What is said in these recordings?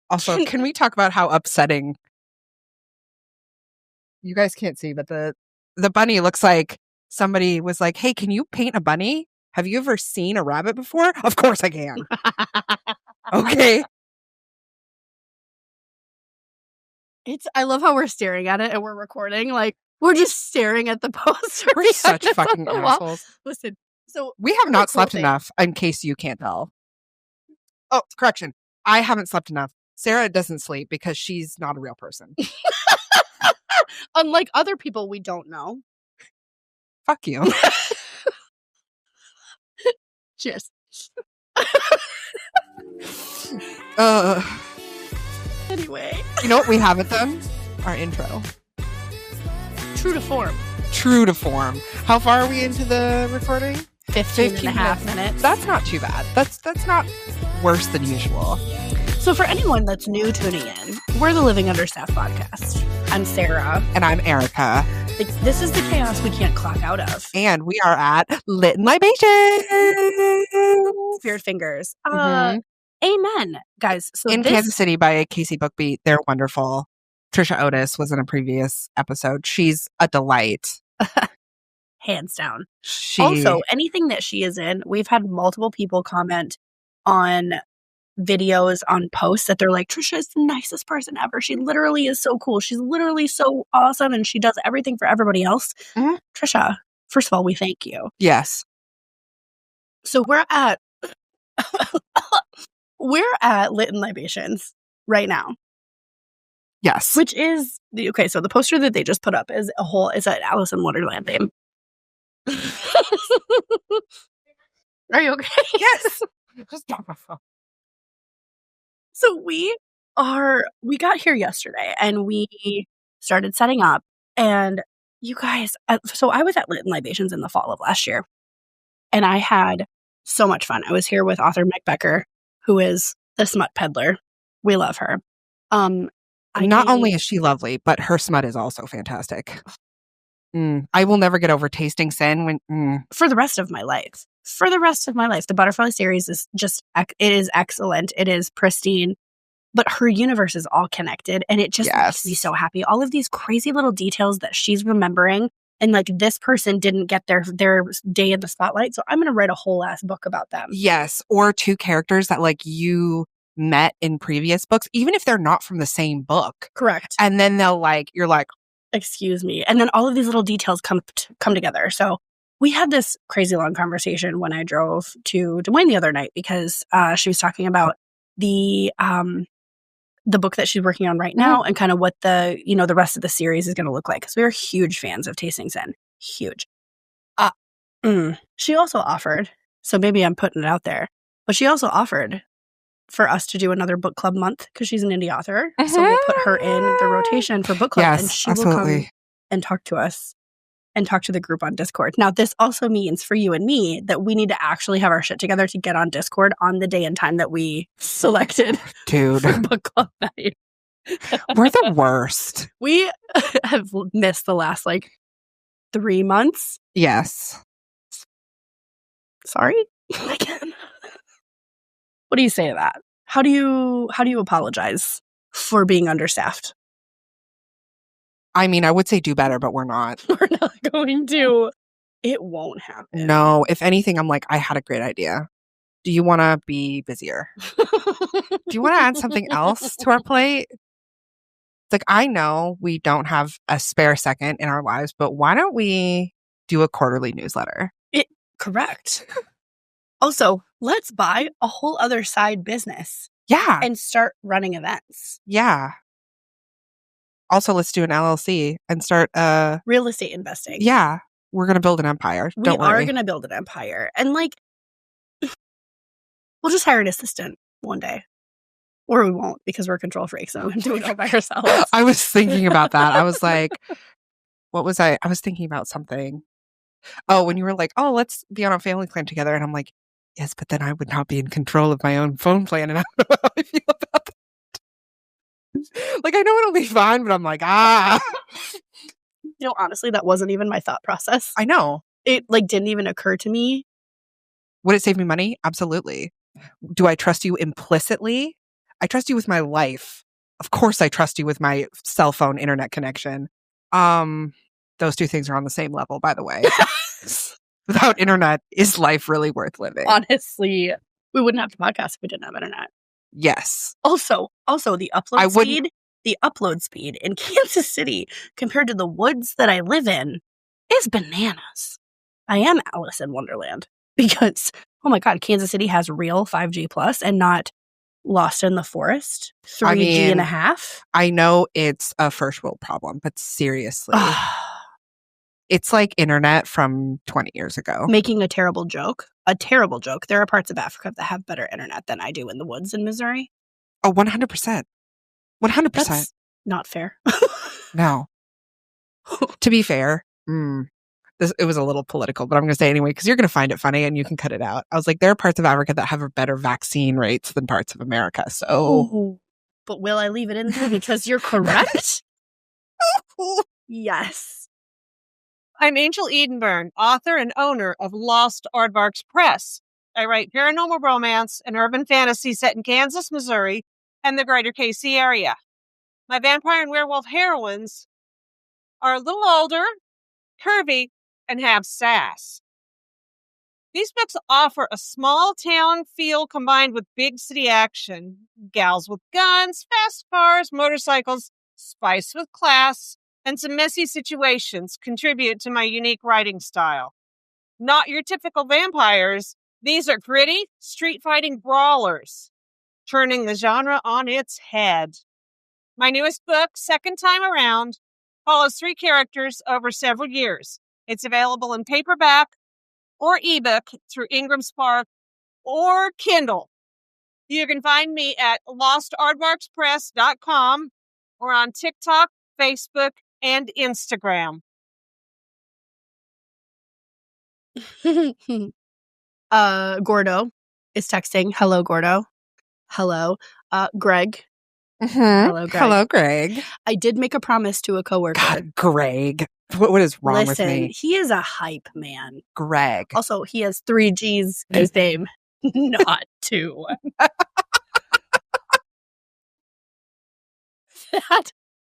Also, can we talk about how upsetting? You guys can't see, but the bunny looks like somebody was like, "Hey, can you paint a bunny? Have you ever seen a rabbit before?" Of course I can. Okay. I love how we're staring at it and we're recording. Like, we're just staring at the poster. We're such fucking assholes. Listen, so we have not slept enough, in case you can't tell. Oh, correction. I haven't slept enough. Sarah doesn't sleep because she's not a real person. Unlike other people we don't know. Fuck you. Cheers. Anyway. You know what we haven't done? Our intro. True to form. True to form. How far are we into the recording? 15 and a half minutes. That's not too bad. That's not worse than usual. So for anyone that's new tuning in, we're the Living Understaffed podcast. I'm Sarah. And I'm Erika. This is the chaos we can't clock out of. And we are at Lit Libations. Spirit fingers. Amen, guys. So in Kansas City by Casey Bookbeat. They're wonderful. Trisha Otis was in a previous episode. She's a delight. Hands down. Also, anything that she is in, we've had multiple people comment on videos, on posts that they're like, Trisha is the nicest person ever. She literally is so cool. She's literally so awesome and she does everything for everybody else. Mm-hmm. Trisha, first of all, we thank you. Yes. So we're at Lit Libations right now. Yes. Which is okay, so the poster that they just put up is an Alice in Wonderland theme. Are you okay? Yes. Just drop my phone. So we got here yesterday and we started setting up, and you guys, so I was at Lit Libations in the fall of last year and I had so much fun. I was here with author Meg Becker, who is the Smut peddler. We love her. Not only is she lovely, but her smut is also fantastic. I will never get over tasting sin for the rest of my life. The Butterfly series is it is excellent. It is pristine, but her universe is all connected, and it just makes me so happy. All of these crazy little details that she's remembering, and like this person didn't get their day in the spotlight, so I'm going to write a whole ass book about them. Yes, or two characters that like you met in previous books, even if they're not from the same book. Correct. And then you're like, excuse me. And then all of these little details come together. So we had this crazy long conversation when I drove to Des Moines the other night because she was talking about the book that she's working on right now and kind of what the rest of the series is going to look like. Because we are huge fans of Tasting Sin. Huge. She also offered, so maybe I'm putting it out there, but she also offered for us to do another book club month because she's an indie author. Mm-hmm. So we'll put her in the rotation for book club, and she will come and talk to us and talk to the group on Discord. Now, this also means for you and me that we need to actually have our shit together to get on Discord on the day and time that we selected for book club night. We're the worst. We have missed the last 3 months. Yes. Sorry. Again. What do you say to that? How do you apologize for being understaffed? I mean, I would say do better, but we're not. We're not going to. It won't happen. No. If anything, I'm like, I had a great idea. Do you want to be busier? Do you want to add something else to our plate? It's like, I know we don't have a spare second in our lives, but why don't we do a quarterly newsletter? Correct. Also, let's buy a whole other side business. Yeah. And start running events. Yeah. Also, let's do an LLC and start real estate investing. Yeah. We're going to build an empire. Don't worry. We are going to build an empire. And we'll just hire an assistant one day. Or we won't because we're control freaks and we're going to do it all by ourselves. I was thinking about that. I was like, what was I? I was thinking about something. Oh, when you were like, oh, let's be on a family plan together. And I'm like, yes, but then I would not be in control of my own phone plan. And I don't know how I feel about that. I know it'll be fine, but I'm like, honestly, that wasn't even my thought process. I know. It didn't even occur to me. Would it save me money? Absolutely. Do I trust you implicitly? I trust you with my life. Of course I trust you with my cell phone internet connection. Those two things are on the same level, by the way. Without internet, is life really worth living? Honestly, we wouldn't have to podcast if we didn't have internet. Yes. Also, the upload speed in Kansas City compared to the woods that I live in is bananas. I am Alice in Wonderland because, oh my God, Kansas City has real 5G plus and not Lost in the Forest 3G and a half. I know it's a first world problem, but seriously, it's like internet from 20 years ago. Making a terrible joke. There are parts of Africa that have better internet than I do in the woods in Missouri. Oh, 100%. 100%. That's not fair. No. To be fair, it was a little political, but I'm going to say anyway, because you're going to find it funny and you can cut it out. I was like, there are parts of Africa that have better vaccine rates than parts of America. So, ooh, but will I leave it in there because you're correct? Yes. I'm Angel Edenburn, author and owner of Lost Aardvarks Press. I write paranormal romance and urban fantasy set in Kansas, Missouri, and the greater KC area. My vampire and werewolf heroines are a little older, curvy, and have sass. These books offer a small town feel combined with big city action. Gals with guns, fast cars, motorcycles, spice with class, and some messy situations contribute to my unique writing style. Not your typical vampires. These are gritty, street-fighting brawlers, turning the genre on its head. My newest book, Second Time Around, follows 3 characters over several years. It's available in paperback or ebook through Ingram Spark or Kindle. You can find me at lostaardvarkspress.com or on TikTok, Facebook, and Instagram. Gordo is texting. Hello, Gordo. Hello. Greg. Mm-hmm. Hello, Greg. Hello, Greg. I did make a promise to a coworker. God, Greg. What is wrong with me? He is a hype man. Greg. Also, he has 3 G's in his name, not 2. That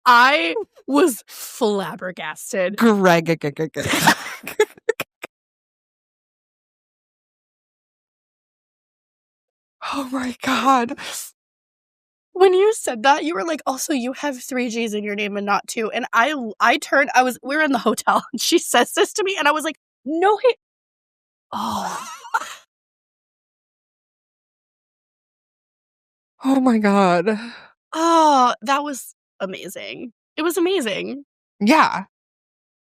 I was flabbergasted. Greg. Oh my God. When you said that, you were like, also, you have 3 G's in your name and not 2. And I turned, we were in the hotel, and she says this to me, and I was like, no, oh. Oh my God. Oh, that was amazing. It was amazing. Yeah.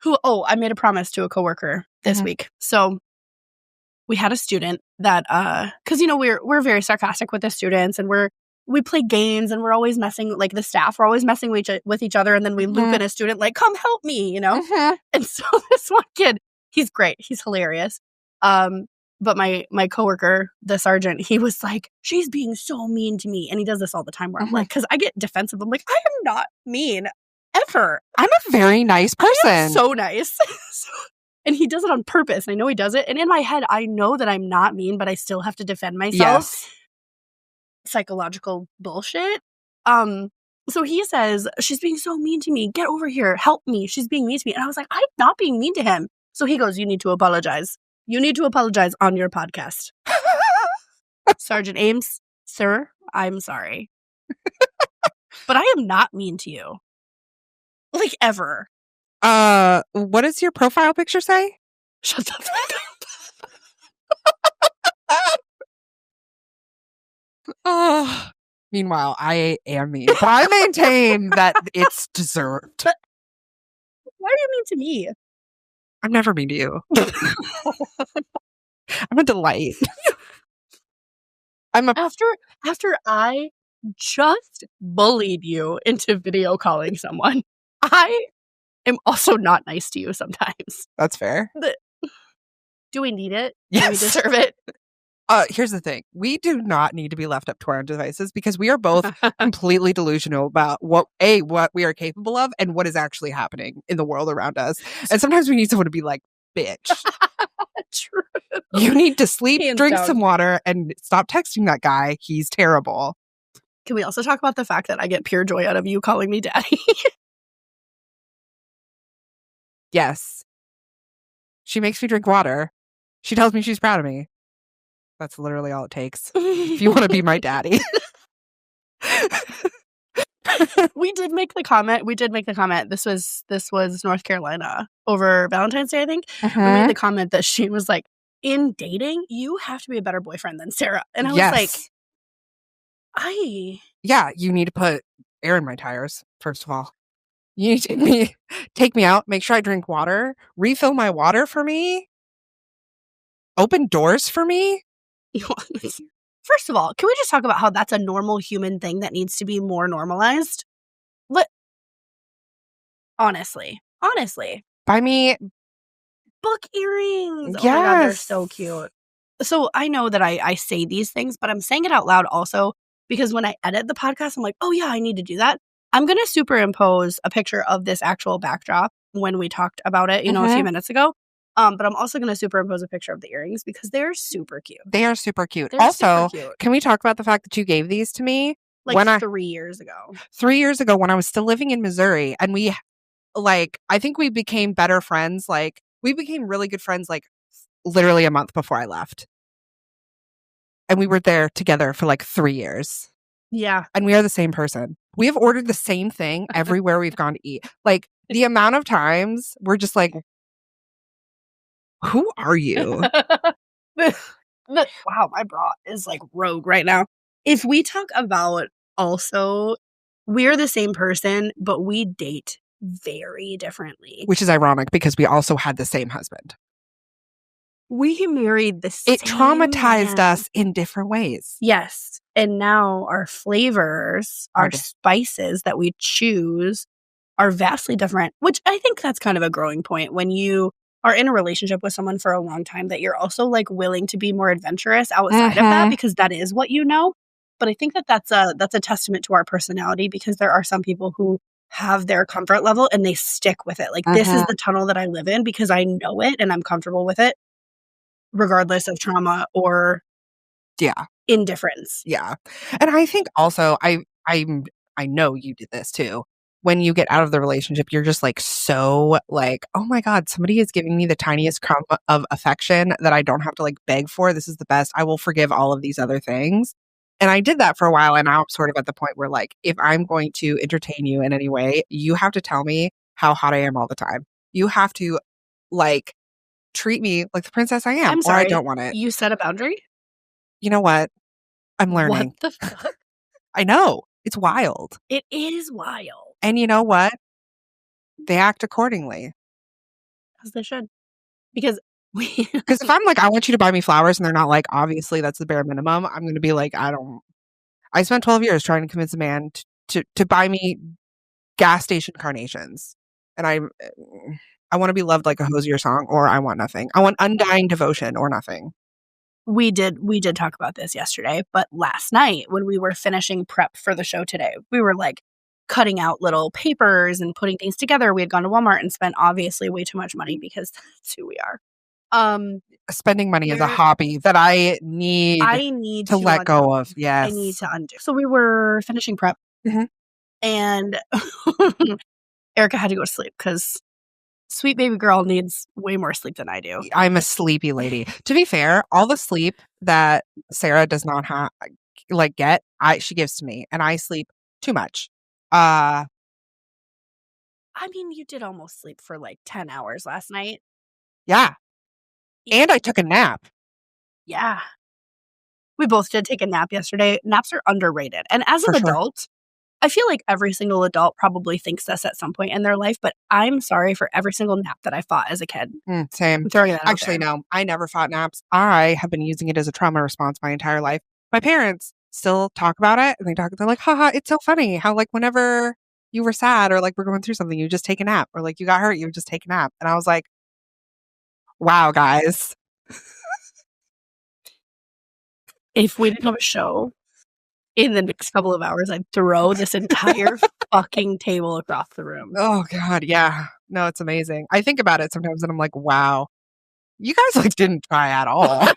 I made a promise to a coworker this week. So we had a student that, cause we're very sarcastic with the students, and we play games, and we're always messing, like the staff, we're always messing with each other. And then we loop in a student like, come help me, And so this one kid, he's great. He's hilarious. But my coworker, the sergeant, he was like, she's being so mean to me. And he does this all the time where I'm like, cause I get defensive. I'm like, I am not mean ever. I'm a very nice person. I am so nice. And he does it on purpose. I know he does it. And in my head, I know that I'm not mean, but I still have to defend myself. Yes. Psychological bullshit. So he says, she's being so mean to me. Get over here. Help me. She's being mean to me. And I was like, I'm not being mean to him. So he goes, you need to apologize. You need to apologize on your podcast. Sergeant Ames, sir, I'm sorry. But I am not mean to you. Like, ever. What does your profile picture say? Shut the fuck up. Meanwhile, I am mean. But I maintain that it's deserved. Why are you mean to me? I'm never mean to you. I'm a delight. After I just bullied you into video calling someone, I am also not nice to you sometimes. That's fair. Do we need it? Yes. Do we deserve it? Here's the thing. We do not need to be left up to our own devices because we are both completely delusional about what we are capable of and what is actually happening in the world around us. And sometimes we need someone to be like, bitch. True. You need to sleep, Hands drink down. some water, and stop texting that guy. He's terrible. Can we also talk about the fact that I get pure joy out of you calling me daddy? Yes. She makes me drink water. She tells me she's proud of me. That's literally all it takes. If you want to be my daddy. We did make the comment. This was North Carolina over Valentine's Day, I think. We made the comment that she was like, in dating, you have to be a better boyfriend than Sarah. And I was like, yeah, you need to put air in my tires, first of all. You need to take me out, make sure I drink water, refill my water for me, open doors for me. First of all, can we just talk about how that's a normal human thing that needs to be more normalized? Honestly. Buy me book earrings. Yes. Oh my God, they're so cute. So I know that I say these things, but I'm saying it out loud also because when I edit the podcast, I'm like, oh yeah, I need to do that. I'm going to superimpose a picture of this actual backdrop when we talked about it, a few minutes ago. But I'm also going to superimpose a picture of the earrings because they're super cute. They are super cute. Also, can we talk about the fact that you gave these to me? Like 3 years ago. 3 years ago when I was still living in Missouri. And we, I think we became better friends. We became really good friends, literally a month before I left. And we were there together for 3 years. Yeah. And we are the same person. We have ordered the same thing everywhere we've gone to eat. The amount of times we're just like, who are you? Wow, my bra is rogue right now. If we talk about also, we're the same person, but we date very differently. Which is ironic because we also had the same husband. We married the same It traumatized man. us in different ways. Yes. And now our flavors, our spices that we choose are vastly different, which I think that's kind of a growing point when you are in a relationship with someone for a long time, that you're also willing to be more adventurous outside of that because that is what you know. But I think that that's a testament to our personality because there are some people who have their comfort level and they stick with it. This is the tunnel that I live in because I know it and I'm comfortable with it, regardless of trauma or indifference. Yeah. And I think also I know you did this too. When you get out of the relationship, you're just oh my God, somebody is giving me the tiniest crumb of affection that I don't have to beg for. This is the best. I will forgive all of these other things. And I did that for a while. And now I'm sort of at the point where if I'm going to entertain you in any way, you have to tell me how hot I am all the time. You have to treat me like the princess I am, I'm sorry, or I don't want it. You set a boundary? You know what? I'm learning. What the fuck? I know. It's wild. It is wild. And you know what? They act accordingly. As they should. Because if I'm I want you to buy me flowers and they're not obviously that's the bare minimum, I'm going to be I spent 12 years trying to convince a man to buy me gas station carnations. And I want to be loved like a Hosier song, or I want nothing. I want undying devotion or nothing. We did talk about this yesterday, but last night when we were finishing prep for the show today, we were cutting out little papers and putting things together. We had gone to Walmart and spent obviously way too much money because that's who we are. Spending money is a hobby that I need to let go of. Yes. I need to undo. So we were finishing prep and Erika had to go to sleep because sweet baby girl needs way more sleep than I do. I'm a sleepy lady. To be fair, all the sleep that Sarah does not have, get, she gives to me, and I sleep too much. I mean, you did almost sleep for 10 hours last night. Yeah. And I took a nap. Yeah. We both did take a nap yesterday. Naps are underrated. And as an adult, I feel like every single adult probably thinks this at some point in their life, but I'm sorry for every single nap that I fought as a kid. Same. I'm throwing that out Actually, no, I never fought naps. I have been using it as a trauma response my entire life. My parents still talk about it, and they're like, haha, it's so funny how whenever you were sad or we're going through something, you just take a nap, or you got hurt, you would just take a nap. And I was like, wow, guys. If we didn't have a show in the next couple of hours, I'd throw this entire fucking table across the room. Oh God, yeah. No, it's amazing. I think about it sometimes and I'm like, wow, you guys didn't try at all.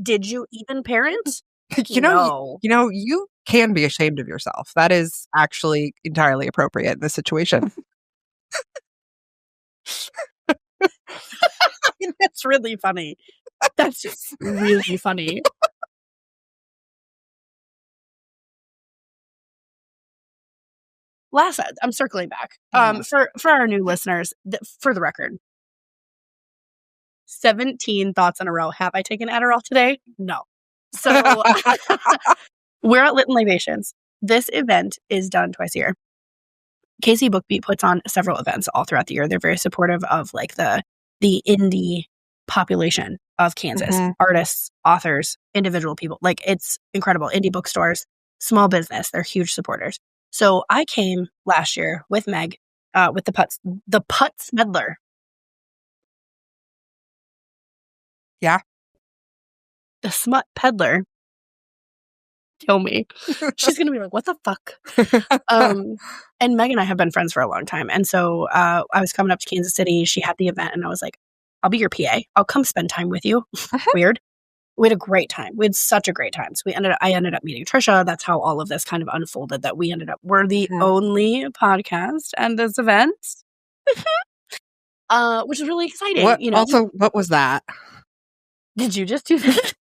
Did you even parent? No. You can be ashamed of yourself. That is actually entirely appropriate in this situation. That's really funny. That's just really funny. I'm circling back. For our new listeners, for the record, 17 thoughts in a row. Have I taken Adderall today? No. So we're at Lit Libations. This event is done twice a year. KC Bookbeat puts on several events all throughout the year. They're very supportive of like the indie population of Kansas, artists, authors, individual people. Like, it's incredible. Indie bookstores, small business, they're huge supporters. So I came last year with Meg, with the Putz Meddler. Yeah. The Smut Peddler. Kill me. She's going to be like, what the fuck? And Meg and I have been friends for a long time. And so I was coming up to Kansas City. She had the event and I was like, I'll be your PA. I'll come spend time with you. Weird. We had a great time. We had such a great time. So I ended up meeting Trisha. That's how all of this kind of unfolded, that we're the only podcast and this event. Which is really exciting. Also, what was that? Did you just do that?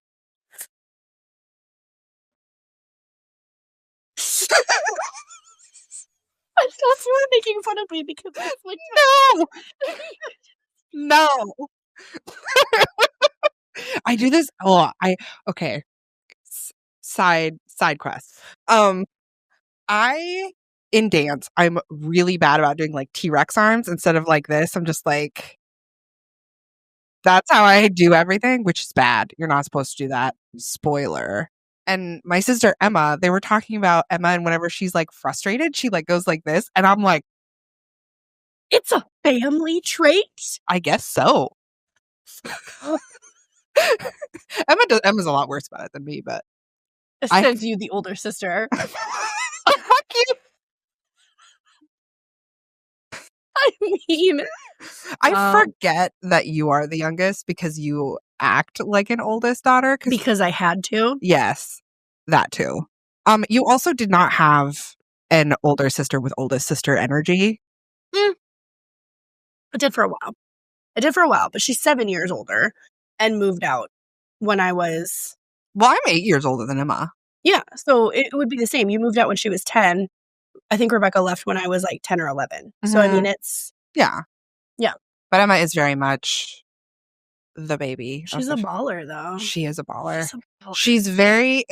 I thought you were making fun of me because I was like, no. I do this. Okay. Side quest. In dance, I'm really bad about doing like T-Rex arms instead of like this. I'm just like, that's how I do everything, which is bad. You're not supposed to do that. Spoiler. And my sister Emma, they were talking about Emma, and whenever she's like frustrated, she like goes like this, and I'm like, it's a family trait? I guess so. Emma's a lot worse about it than me, but says you, the older sister. Fuck you. I mean, I forget that you are the youngest because you act like an oldest daughter. Because I had to. Yes, that too. You also did not have an older sister with oldest sister energy. I did for a while, but she's 7 years older and moved out when I was... Well, I'm 8 years older than Emma. Yeah, so it would be the same. You moved out when she was 10. I think Rebecca left when I was like 10 or 11. So, I mean, it's... Yeah. Yeah. But Emma is very much the baby. She's a baller, though. She is a baller. She's very...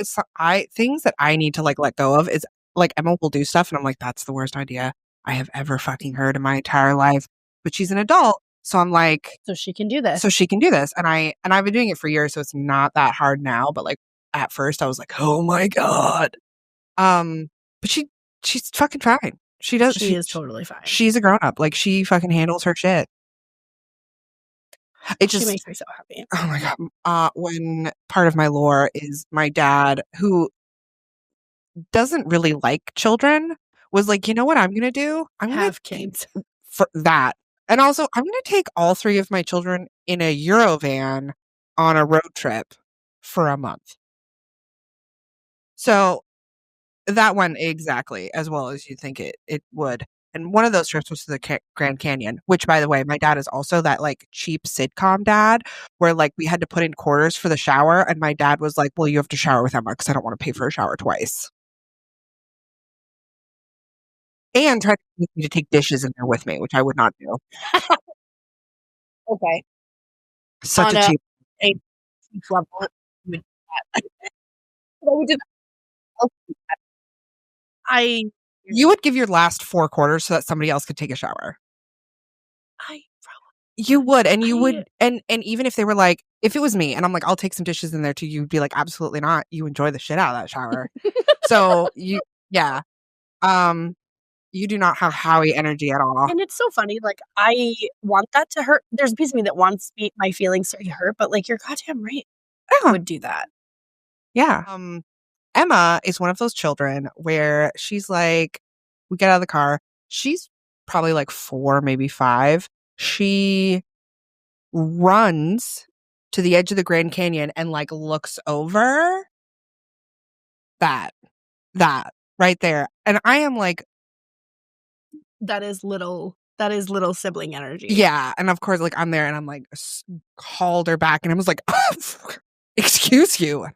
things that I need to like let go of is like Emma will do stuff and I'm like, that's the worst idea I have ever fucking heard in my entire life. But she's an adult. So I'm like... So she can do this. And I've been doing it for years, so it's not that hard now. But like at first I was like, oh my God. But she's fucking fine. She is totally fine. She's a grown up. Like, she fucking handles her shit. She makes me so happy. Oh my God. When part of my lore is my dad, who doesn't really like children, was like, you know what I'm going to do? I'm going to have kids. For that. And also, I'm going to take all 3 of my children in a Eurovan on a road trip for a month. So that went exactly as well as you think it would. And one of those trips was to the Grand Canyon, which, by the way, my dad is also that like cheap sitcom dad where like we had to put in quarters for the shower. And my dad was like, well, you have to shower with Emma because I don't want to pay for a shower twice. And tried to get me to take dishes in there with me, which I would not do. Okay. Such a cheap level. We did that. You would give your last 4 quarters so that somebody else could take a shower. You would, and you would, and even if they were like, if it was me, and I'm like, I'll take some dishes in there too, you'd be like, absolutely not. You enjoy the shit out of that shower. So you do not have Howie energy at all. And it's so funny. Like, I want that to hurt. There's a piece of me that wants my feelings to hurt, but like, you're goddamn right. I would do that. Yeah. Emma is one of those children where she's like, we get out of the car. She's probably like 4, maybe 5. She runs to the edge of the Grand Canyon and like looks over That right there. And I am like, That is little sibling energy. yeah. And of course, like, I'm there and I'm like, called her back and I was like, oh, excuse you.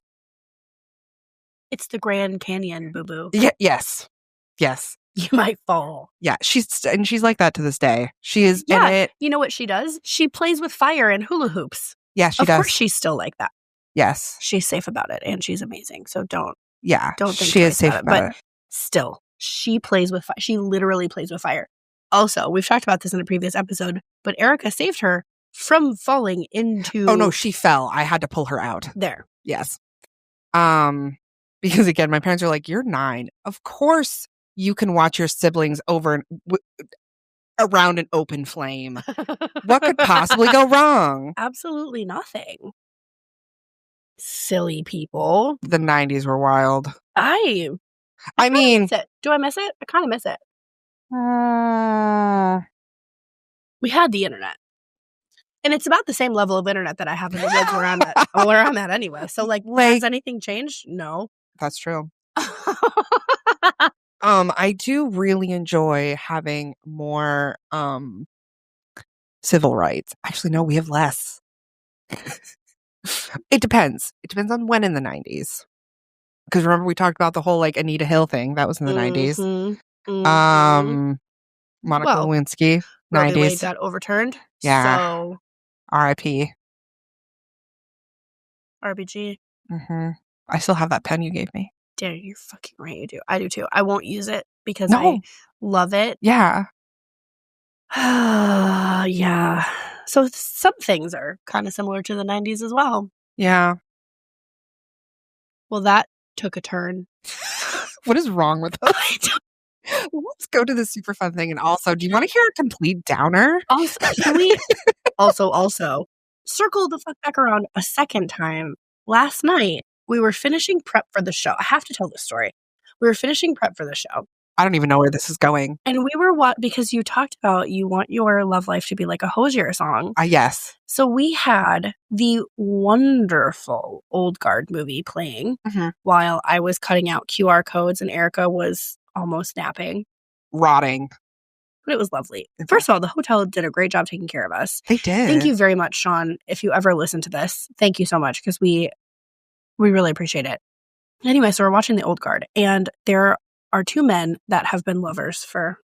It's the Grand Canyon, boo-boo. Yeah, yes. You might fall. Yeah, she's like that to this day. She is in it. You know what she does? She plays with fire and hula hoops. Yeah, she does. Of course she's still like that. Yes. She's safe about it and she's amazing. So don't think she is safe about it. Still, she plays with fire. She literally plays with fire. Also, we've talked about this in a previous episode, but Erika saved her from falling into... Oh, no, she fell. I had to pull her out. There. Yes. Because again, my parents are like, you're 9. Of course you can watch your siblings over around an open flame. What could possibly go wrong? Absolutely nothing. Silly people. The 90s were wild. I mean... miss it. Do I miss it? I kind of miss it. We had the internet. And it's about the same level of internet that I have in the woods where I'm at anyway. So, like, has anything changed? No. That's true. I do really enjoy having more civil rights. Actually, no, we have less. It depends. It depends on when in the 90s. Because remember we talked about the whole like Anita Hill thing that was in the 90s. Monica Lewinsky, Roe v. 90s. Wade got overturned. Yeah. So R.I.P. RBG. I still have that pen you gave me. Damn, you're fucking right. You do. I do too. I won't use it because I love it. Yeah. Yeah. So some things are kind of similar to the 90s as well. Yeah. Well, that took a turn. What is wrong with us? Let's go to the super fun thing. And also, do you want to hear a complete downer? Also, can we also circle the fuck back around a second time? Last night, we were finishing prep for the show. I have to tell this story. We were finishing prep for the show. I don't even know where this is going. And we were because you talked about you want your love life to be like a Hosier song. Yes. So we had the wonderful Old Guard movie playing while I was cutting out QR codes and Erika was almost napping. Rotting. But it was lovely. First of all, the hotel did a great job taking care of us. They did. Thank you very much, Sean. If you ever listen to this, thank you so much because we really appreciate it. Anyway, so we're watching the Old Guard and there are 2 men that have been lovers for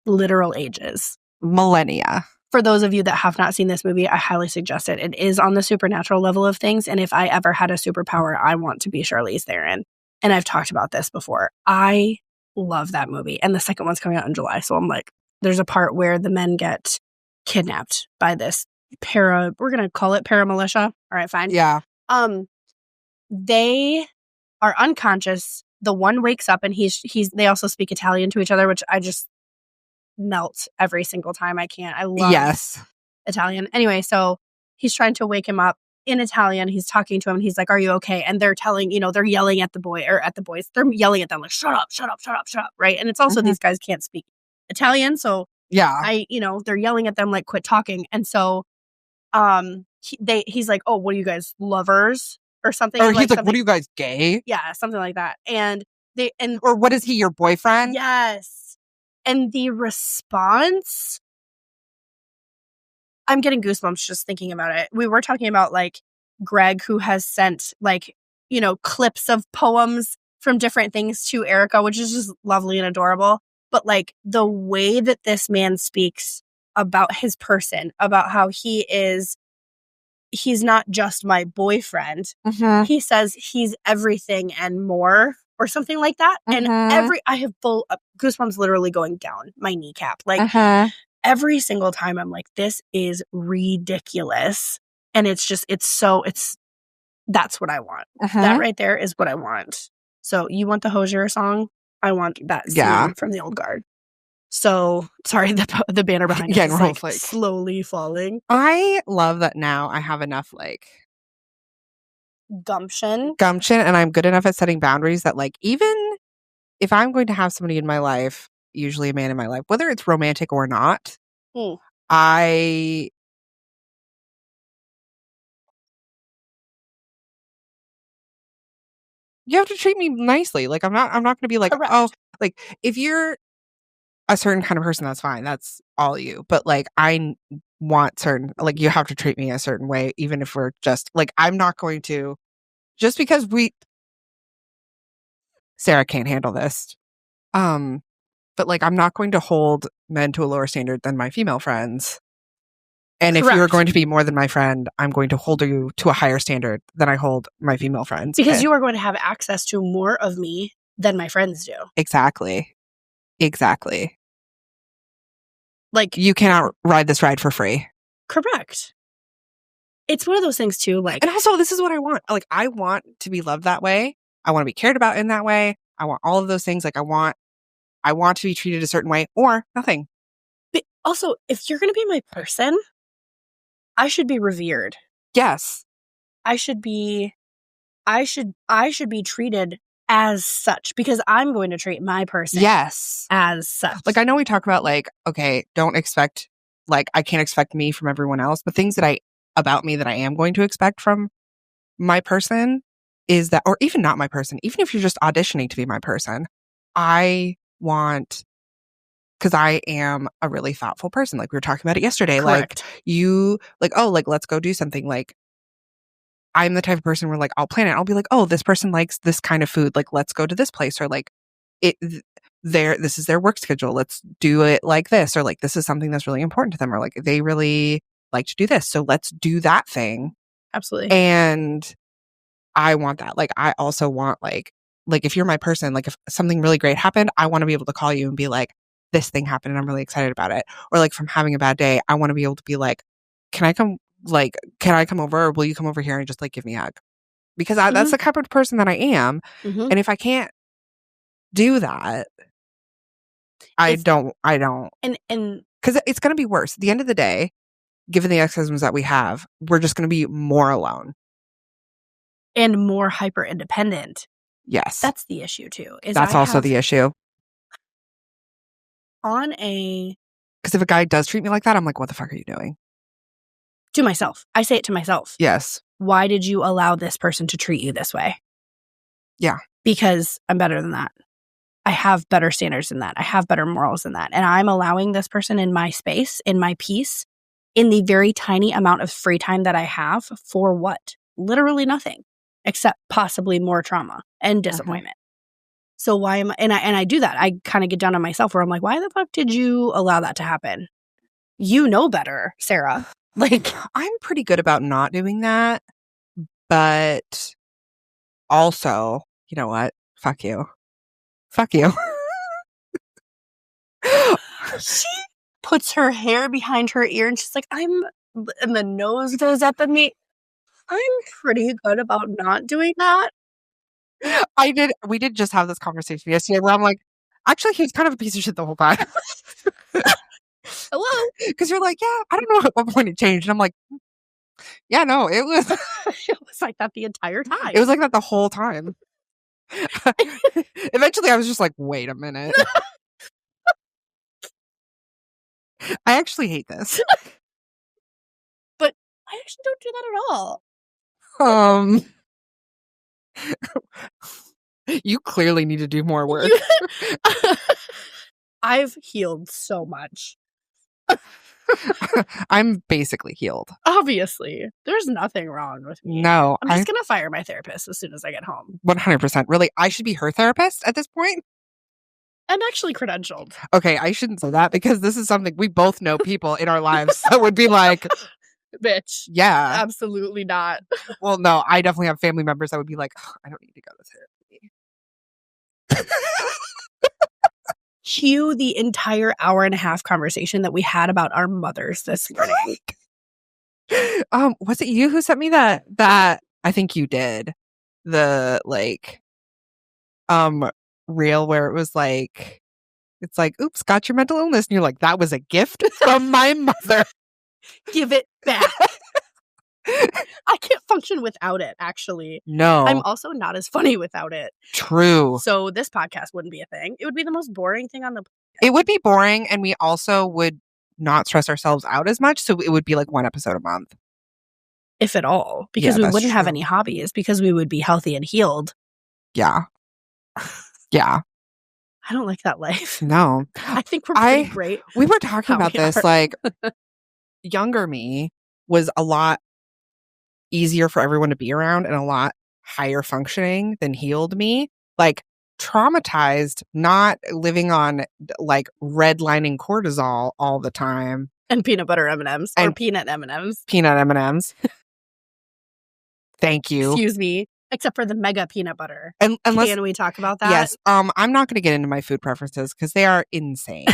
literal ages. Millennia. For those of you that have not seen this movie, I highly suggest it. It is on the supernatural level of things. And if I ever had a superpower, I want to be Charlize Theron. And I've talked about this before. I love that movie. And the second one's coming out in July. So I'm like, there's a part where the men get kidnapped by this we're going to call it paramilitia. All right, fine. Yeah. They are unconscious. The one wakes up and they also speak Italian to each other, which I just melt every single time I can. I love Italian. Anyway, so he's trying to wake him up in Italian. He's talking to him. And he's like, are you okay? And they're they're yelling at the boys. They're yelling at them like, shut up, shut up, shut up, shut up. Right. And it's also these guys can't speak Italian. So they're yelling at them like, quit talking. And so he's like, oh, what are you guys, lovers? Or something. Or he's like, what are you guys, gay? Yeah, something like that. Or what is he, your boyfriend? Yes. And the response, I'm getting goosebumps just thinking about it. We were talking about like Greg, who has sent like, clips of poems from different things to Erika, which is just lovely and adorable. But like the way that this man speaks about his person, about how he's not just my boyfriend. He says he's everything and more or something like that. And I have full goosebumps literally going down my kneecap. Like every single time I'm like, this is ridiculous. And that's what I want. That right there is what I want. So you want the Hosier song? I want that scene from the Old Guard. So, sorry, the banner behind us is like slowly falling. I love that now I have enough like gumption, and I'm good enough at setting boundaries that like even if I'm going to have somebody in my life, usually a man in my life, whether it's romantic or not, I you have to treat me nicely. Like, I'm not going to be like, Correct. oh, like, if you're a certain kind of person, that's fine. That's all you. But like, want certain, like, you have to treat me a certain way, even if we're just like, I'm not going to, just because Sarah can't handle this. But like, I'm not going to hold men to a lower standard than my female friends. And if you're Correct. going to be more than my friend, I'm going to hold you to a higher standard than I hold my female friends. Because you are going to have access to more of me than my friends do. Exactly. Like, you cannot ride this ride for free. Correct. It's one of those things too, like, and also, this is what I want. Like, I want to be loved that way. I want to be cared about in that way. I want all of those things. Like, I want to be treated a certain way or nothing. But also, if you're going to be my person, I should be revered. Yes. I should be treated as such, because I'm going to treat my person as such. Like, I know we talk about, like, okay, don't expect, like, I can't expect me from everyone else, but things about me that I am going to expect from my person is that, or even not my person, even if you're just auditioning to be my person, I want, because I am a really thoughtful person. Like, we were talking about it yesterday. Correct. Like, you, like, oh, like, let's go do something. Like, I'm the type of person where, like, I'll plan it. I'll be like, oh, this person likes this kind of food. Like, let's go to this place. Or like, this is their work schedule. Let's do it like this. Or like, this is something that's really important to them. Or like, they really like to do this. So let's do that thing. Absolutely. And I want that. Like, I also want, like, if you're my person, like, if something really great happened, I want to be able to call you and be like, this thing happened and I'm really excited about it. Or like, from having a bad day, I want to be able to be like, can I come over, or will you come over here and just like give me a hug? Because that's the type of person that I am. Mm-hmm. And if I can't do that, I don't. And because it's going to be worse. At the end of the day, given the exorcisms that we have, we're just going to be more alone. And more hyper independent. Yes. That's the issue too. That's also the issue. Because if a guy does treat me like that, I'm like, what the fuck are you doing? To myself. I say it to myself. Yes. Why did you allow this person to treat you this way? Yeah. Because I'm better than that. I have better standards than that. I have better morals than that. And I'm allowing this person in my space, in my peace, in the very tiny amount of free time that I have for what? Literally nothing, except possibly more trauma and disappointment. So why am I, and I do that. I kind of get down on myself where I'm like, why the fuck did you allow that to happen? You know better, Sarah. Like, I'm pretty good about not doing that, but also, you know what? Fuck you. She puts her hair behind her ear and she's like, and the nose goes up at me. I'm pretty good about not doing that. We did just have this conversation yesterday where I'm like, actually, he's kind of a piece of shit the whole time. Hello? Because you're like, yeah, I don't know at what point it changed. And I'm like, yeah, no, it was. It was like that the entire time. It was like that the whole time. Eventually, I was just like, wait a minute. I actually hate this. But I actually don't do that at all. You clearly need to do more work. I've healed so much. I'm basically healed. Obviously. There's nothing wrong with me. No. I'm just going to fire my therapist as soon as I get home. 100%. Really, I should be her therapist at this point? I'm actually credentialed. Okay, I shouldn't say that because this is something we both know people in our lives that would be like, bitch. Yeah. Absolutely not. Well, no, I definitely have family members that would be like, I don't need to go to therapy. Cue the entire hour and a half conversation that we had about our mothers this morning. Was it you who sent me that I think you did the reel where it was like, it's like, oops, got your mental illness, and you're like, that was a gift from my mother. Give it back. I can't function without it, actually. No. I'm also not as funny without it. True. So this podcast wouldn't be a thing. It would be the most boring thing on the podcast. It would be boring, and we also would not stress ourselves out as much, so it would be like one episode a month. If at all. Because we wouldn't have any hobbies, because we would be healthy and healed. Yeah. Yeah. I don't like that life. No. I think we're pretty great. We were talking how about we this, are. like, younger me was a lot easier for everyone to be around and a lot higher functioning than healed me. Like, traumatized, not living on, like, redlining cortisol all the time. And peanut butter M&Ms or And- peanut M&Ms. Peanut M&Ms. Thank you. Excuse me. Except for the mega peanut butter. And unless, Can we talk about that? yes, I'm not going to get into my food preferences because they are insane.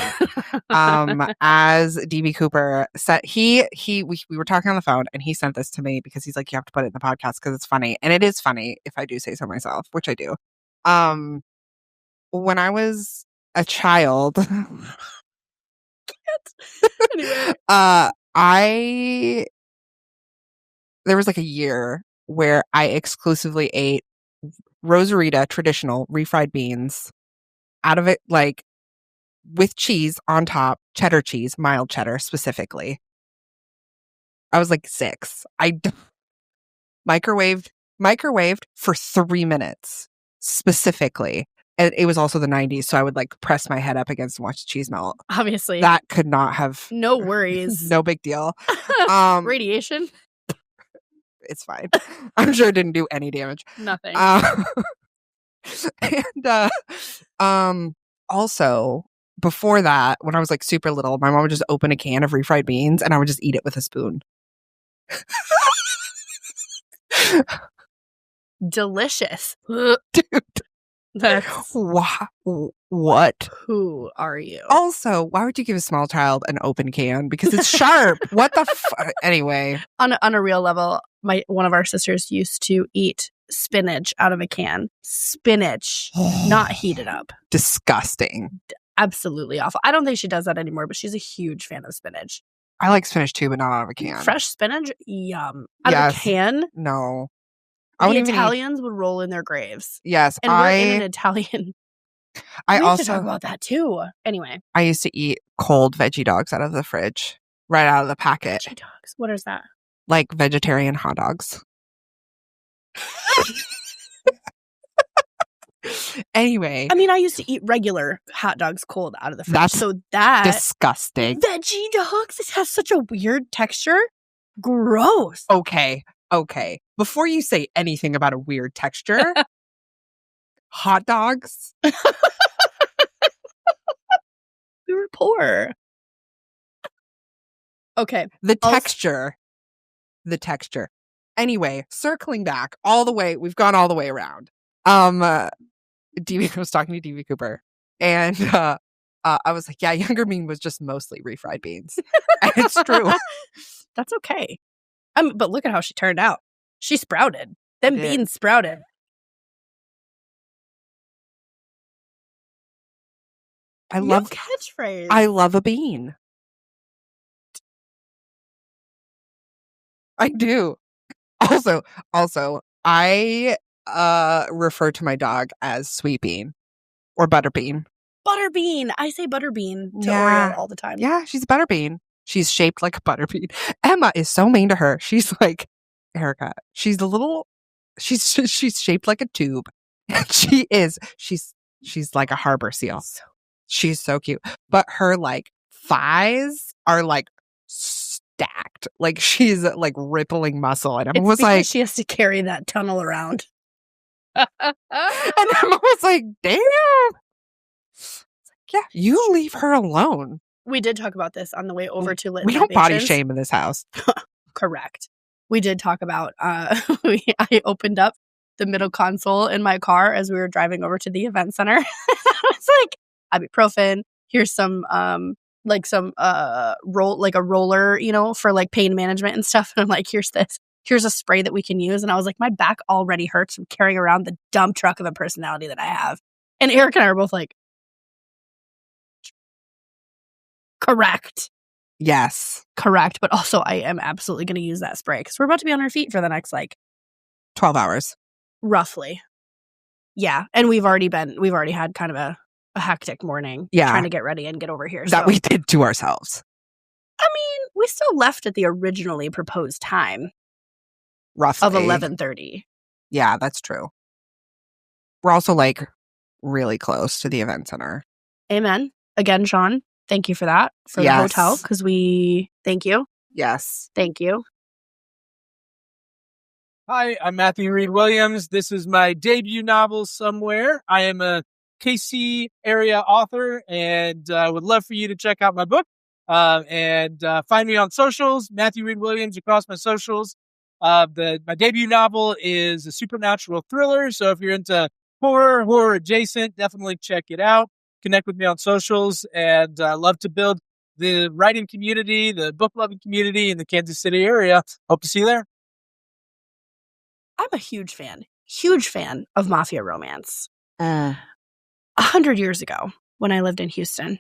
As DB Cooper said, we were talking on the phone and he sent this to me because he's like, you have to put it in the podcast because it's funny. And it is funny if I do say so myself, which I do. When I was a child, Anyway. There was like a year where I exclusively ate Rosarita traditional refried beans out of it, like with cheese on top, cheddar cheese, mild cheddar specifically. I was like 6. I microwaved for 3 minutes specifically. And it was also the 90s, so I would like press my head up against and watch the cheese melt. Obviously. That could not have... No worries. No big deal. Radiation? It's fine. I'm sure it didn't do any damage. Nothing. And also, before that, when I was like super little, my mom would just open a can of refried beans and I would just eat it with a spoon. Delicious. Dude. That's... What? Who are you? Also, why would you give a small child an open can? Because it's sharp. What the Anyway. On a real level, one of our sisters used to eat spinach out of a can. Spinach, not heated up. Disgusting. Absolutely awful. I don't think she does that anymore, but she's a huge fan of spinach. I like spinach too, but not out of a can. Fresh spinach? Yum. Out of a can? No. The Italians would roll in their graves. Yes. And we're in an Italian... I we also have to talk about that too. Anyway. I used to eat cold veggie dogs out of the fridge. Right out of the packet. Veggie dogs? What is that? Like vegetarian hot dogs. Anyway. I mean, I used to eat regular hot dogs cold out of the fridge. That's so that disgusting. Veggie dogs? It has such a weird texture. Gross. Okay. Before you say anything about a weird texture, hot dogs. We were poor. Okay. The texture. Anyway, circling back all the way, we've gone all the way around. DB was talking to DB Cooper, and I was like, yeah, younger me was just mostly refried beans. And it's true. That's okay. But look at how she turned out. She sprouted. Them beans sprouted. I love catchphrase. I love a bean. I do. Also, I refer to my dog as Sweet Bean or Butterbean. Butterbean. I say Butterbean to Yeah. Oreo all the time. Yeah, she's Butterbean. She's shaped like a butterbean. Emma is so mean to her. She's like, Erika, she's shaped like a tube. She's like a harbor seal. She's so cute. But her like thighs are like stacked. Like she's like rippling muscle. And Emma was like, she has to carry that tunnel around. and Emma was like, damn. Yeah, you leave her alone. We did talk about this on the way over to Lit We don't body shame in this house. Correct. We did talk about, I opened up the middle console in my car as we were driving over to the event center. I was like, ibuprofen, here's some, a roller, for like pain management and stuff. And I'm like, here's a spray that we can use. And I was like, my back already hurts from carrying around the dump truck of a personality that I have. And Eric and I were both like, correct. Yes. Correct. But also I am absolutely going to use that spray because we're about to be on our feet for the next 12 hours. Roughly. Yeah. And we've already had kind of a hectic morning. Yeah. Trying to get ready and get over here. That we did to ourselves. I mean, we still left at the originally proposed time. Roughly. Of 11:30. Yeah, that's true. We're also like really close to the event center. Amen. Again, Sean, thank you for that, for the hotel, because thank you. Yes. Thank you. Hi, I'm Matthew Reed Williams. This is my debut novel, Somewhere. I am a KC area author and would love for you to check out my book and find me on socials, Matthew Reed Williams across my socials. My debut novel is a supernatural thriller, so if you're into horror adjacent, definitely check it out. Connect with me on socials, and love to build the writing community, the book loving community in the Kansas City area. Hope to see you there. I'm a huge fan of mafia romance. 100 years ago, when I lived in Houston,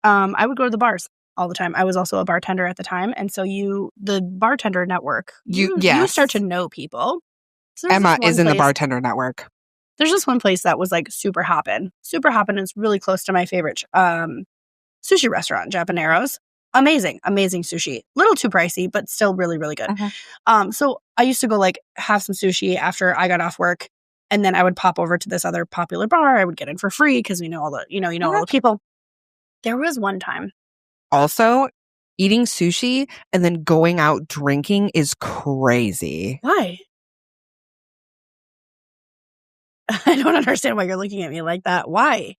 I would go to the bars all the time. I was also a bartender at the time, and so the bartender network, you start to know people. So Emma is in the bartender network. There's just one place that was like super hoppin'. It's really close to my favorite sushi restaurant, Japaneros. Amazing sushi. Little too pricey, but still really, really good. So I used to go like have some sushi after I got off work, and then I would pop over to this other popular bar. I would get in for free because we know all the all the people. There was one time. Also, eating sushi and then going out drinking is crazy. Why? I don't understand why you're looking at me like that. Why?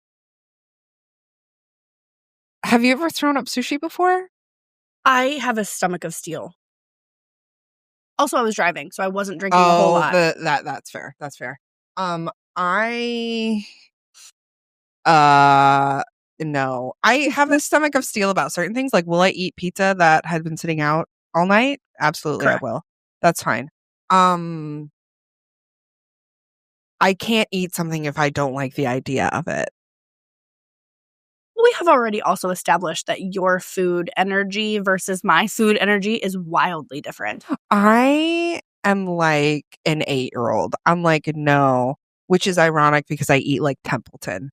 Have you ever thrown up sushi before? I have a stomach of steel. Also, I was driving, so I wasn't drinking a whole lot. That's fair. That's fair. No. I have a stomach of steel about certain things. Like, will I eat pizza that had been sitting out all night? Absolutely, Correct. I will. That's fine. I can't eat something if I don't like the idea of it. We have already also established that your food energy versus my food energy is wildly different. I am like an 8-year-old. I'm like, no, which is ironic because I eat like Templeton.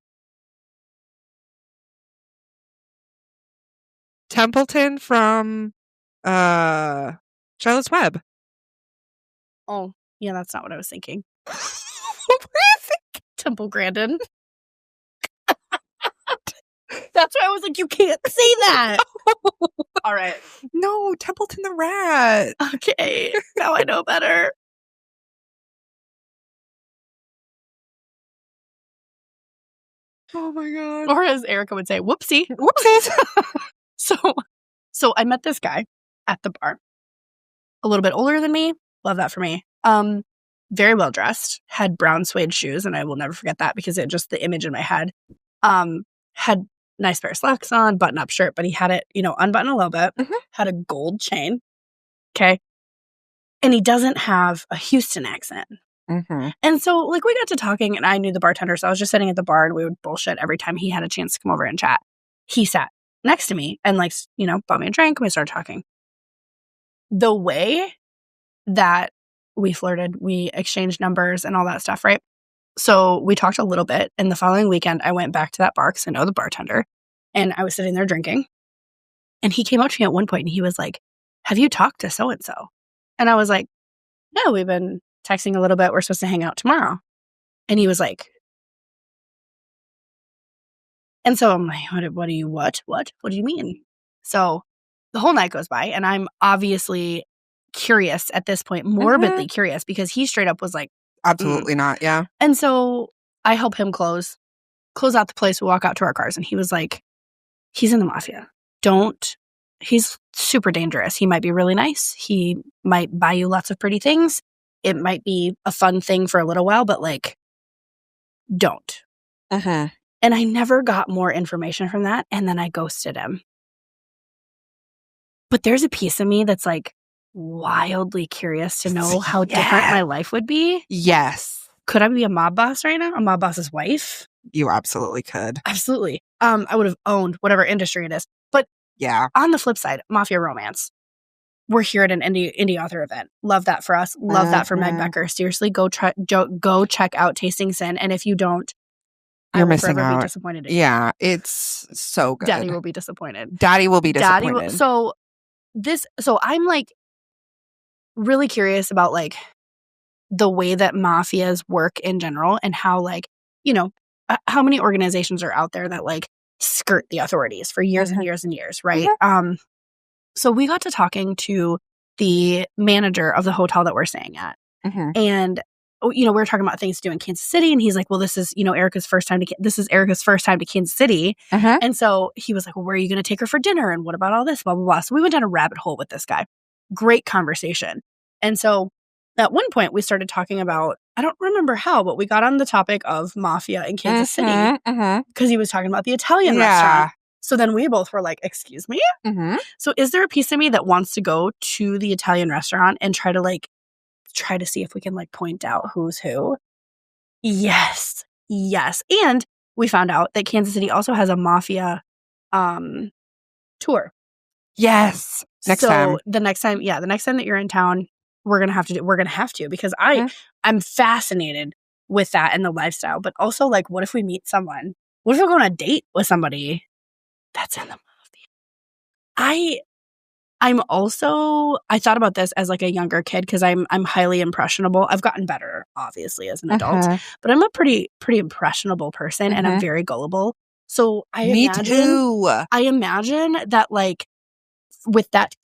Templeton from Charlotte's Web. Oh, yeah, that's not what I was thinking. What were you thinking? Temple Grandin. That's why I was like, you can't say that. All right. No, Templeton the rat. Okay. Now I know better. Oh my God. Or as Erika would say, whoopsie. Whoopsies. So I met this guy at the bar. A little bit older than me. Love that for me. Very well dressed. Had brown suede shoes, and I will never forget that because it just the image in my head. Had nice pair of slacks on, button-up shirt, but he had it, unbuttoned a little bit. Had a gold chain. Okay. And he doesn't have a Houston accent. And so, like, we got to talking, and I knew the bartender, so I was just sitting at the bar, and we would bullshit every time he had a chance to come over and chat. He sat next to me and, like, bought me a drink, and we started talking. The way that we flirted, we exchanged numbers and all that stuff, right? So we talked a little bit, and the following weekend, I went back to that bar because I know the bartender, and I was sitting there drinking, and he came up to me at one point, and he was like, have you talked to so-and-so? And I was like, no, we've been texting a little bit. We're supposed to hang out tomorrow. And he was like, and so I'm like, what do you mean? So the whole night goes by, and I'm obviously curious at this point, morbidly curious, because he straight up was like, absolutely not. Yeah. And so I help him close out the place. We walk out to our cars, and he was like, he's in the mafia. He's super dangerous. He might be really nice. He might buy you lots of pretty things. It might be a fun thing for a little while, but like, don't. And I never got more information from that. And then I ghosted him. But there's a piece of me that's like wildly curious to know how different my life would be. Yes. Could I be a mob boss right now? A mob boss's wife? You absolutely could. Absolutely. I would have owned whatever industry it is. But yeah, on the flip side, mafia romance. We're here at an indie author event. Love that for us. Love that for Meg Becker. Seriously, go check out Tasting Sin. And if you don't, you're I will missing forever out. Be disappointed in you. Yeah, it's so good. Daddy will be disappointed. So I'm like really curious about like the way that mafias work in general and how like you know, how many organizations are out there that like skirt the authorities for years and years and years, right? So we got to talking to the manager of the hotel that we're staying at. And, you know, we were talking about things to do in Kansas City. And he's like, well, this is, you know, Erika's first time to Kansas City. And so he was like, well, where are you going to take her for dinner? And what about all this? Blah, blah, blah. So we went down a rabbit hole with this guy. Great conversation. And so at one point we started talking about, I don't remember how, but we got on the topic of mafia in Kansas City because he was talking about the Italian restaurant. So then we both were like, excuse me? So is there a piece of me that wants to go to the Italian restaurant and try to see if we can like point out who's who? Yes. And we found out that Kansas City also has a mafia tour. Yes. Next time that you're in town, we're gonna have to because I'm fascinated with that and the lifestyle. But also, like, what if we meet someone? What if we go on a date with somebody that's in the mafia? I thought about this as like a younger kid because I'm highly impressionable. I've gotten better, obviously, as an adult, but I'm a pretty impressionable person and I'm very gullible. So I imagine that like with that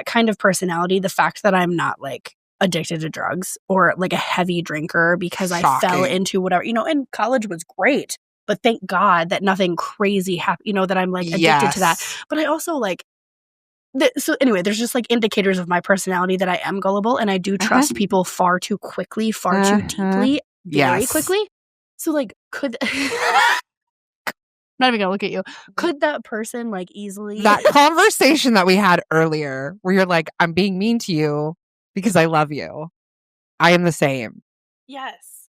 kind of personality, the fact that I'm not like addicted to drugs or like a heavy drinker because I fell into whatever, you know, and college was great, but thank God that nothing crazy happened, you know, that I'm like addicted to that. But I also like, so anyway, there's just like indicators of my personality that I am gullible and I do trust people far too quickly, far too deeply, very quickly. So like, not even gonna look at you. Could that person like easily that conversation that we had earlier where you're like, I'm being mean to you because I love you. I am the same. Yes.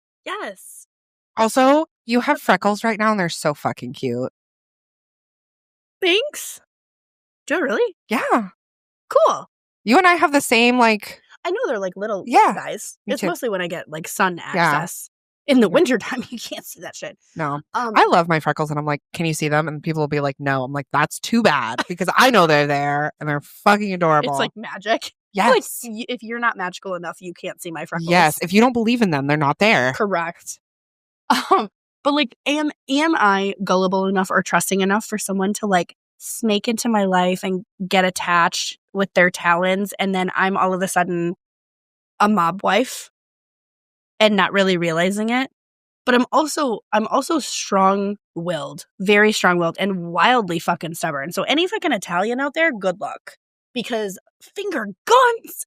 Also, you have freckles right now and they're so fucking cute. Thanks. Do I really? Yeah. Cool. You and I have the same like I know they're like little guys. It's mostly when I get like sun access. In the wintertime, you can't see that shit. No. I love my freckles and I'm like, can you see them? And people will be like, no. I'm like, that's too bad because I know they're there and they're fucking adorable. It's like magic. Yes. Like, if you're not magical enough, you can't see my freckles. Yes. If you don't believe in them, they're not there. Correct. But like, am I gullible enough or trusting enough for someone to like snake into my life and get attached with their talons and then I'm all of a sudden a mob wife? And not really realizing it. But I'm also strong-willed, very strong-willed, and wildly fucking stubborn. So any fucking Italian out there, good luck. Because finger guns!